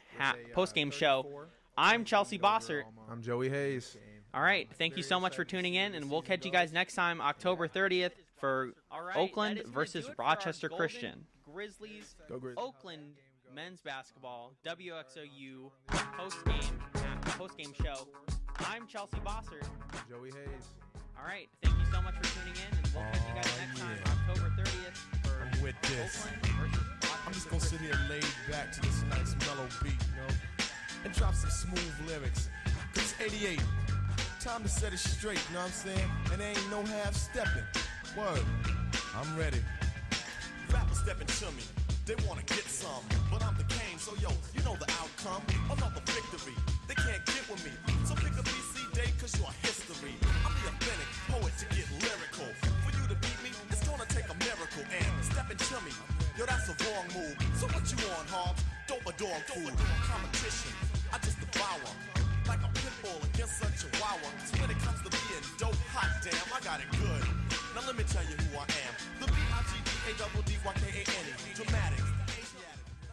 show. I'm Chelsea Bossert. I'm Joey Hayes. All right, thank you so much for tuning in, and we'll catch you guys next time, October 30th, for Oakland versus Rochester Christian. Grizzlies, Go Grizzlies. Oakland men's basketball WXOU post-game show. I'm Chelsea Bossert. Joey Hayes. All right. Thank you so much for tuning in, and we'll catch you guys next time, October 30th. I'm with this. I'm just gonna sit here laid back to this nice mellow beat, and drop some smooth lyrics. It's 88. Time to set it straight, you know what I'm saying? And there ain't no half stepping. Word. I'm ready. Rappers stepping to me. They wanna get some, but I'm the king, so yo, you know the outcome. Another victory. They can't get with me. So pick a BC day, cause you're history. I'm the authentic poet to get lyrical. For you to beat me, it's gonna take a miracle. And stepping to me, yo, that's a wrong move. So what you on, Hobbs? Dope or dog food? Competition, I just devour. Like a pit bull against a chihuahua. So when it comes to being dope, hot damn, I got it good. Now let me tell you who I am. The B-I-G-D-A-D-D-Y-K-A-N-E. Dramatic.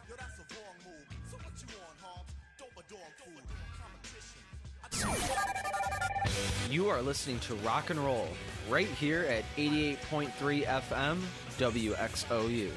Yo, that's a wrong move. So what you on, Hobbs? Dope or dog food? Competition. You are listening to Rock and Roll right here at 88.3 FM WXOU.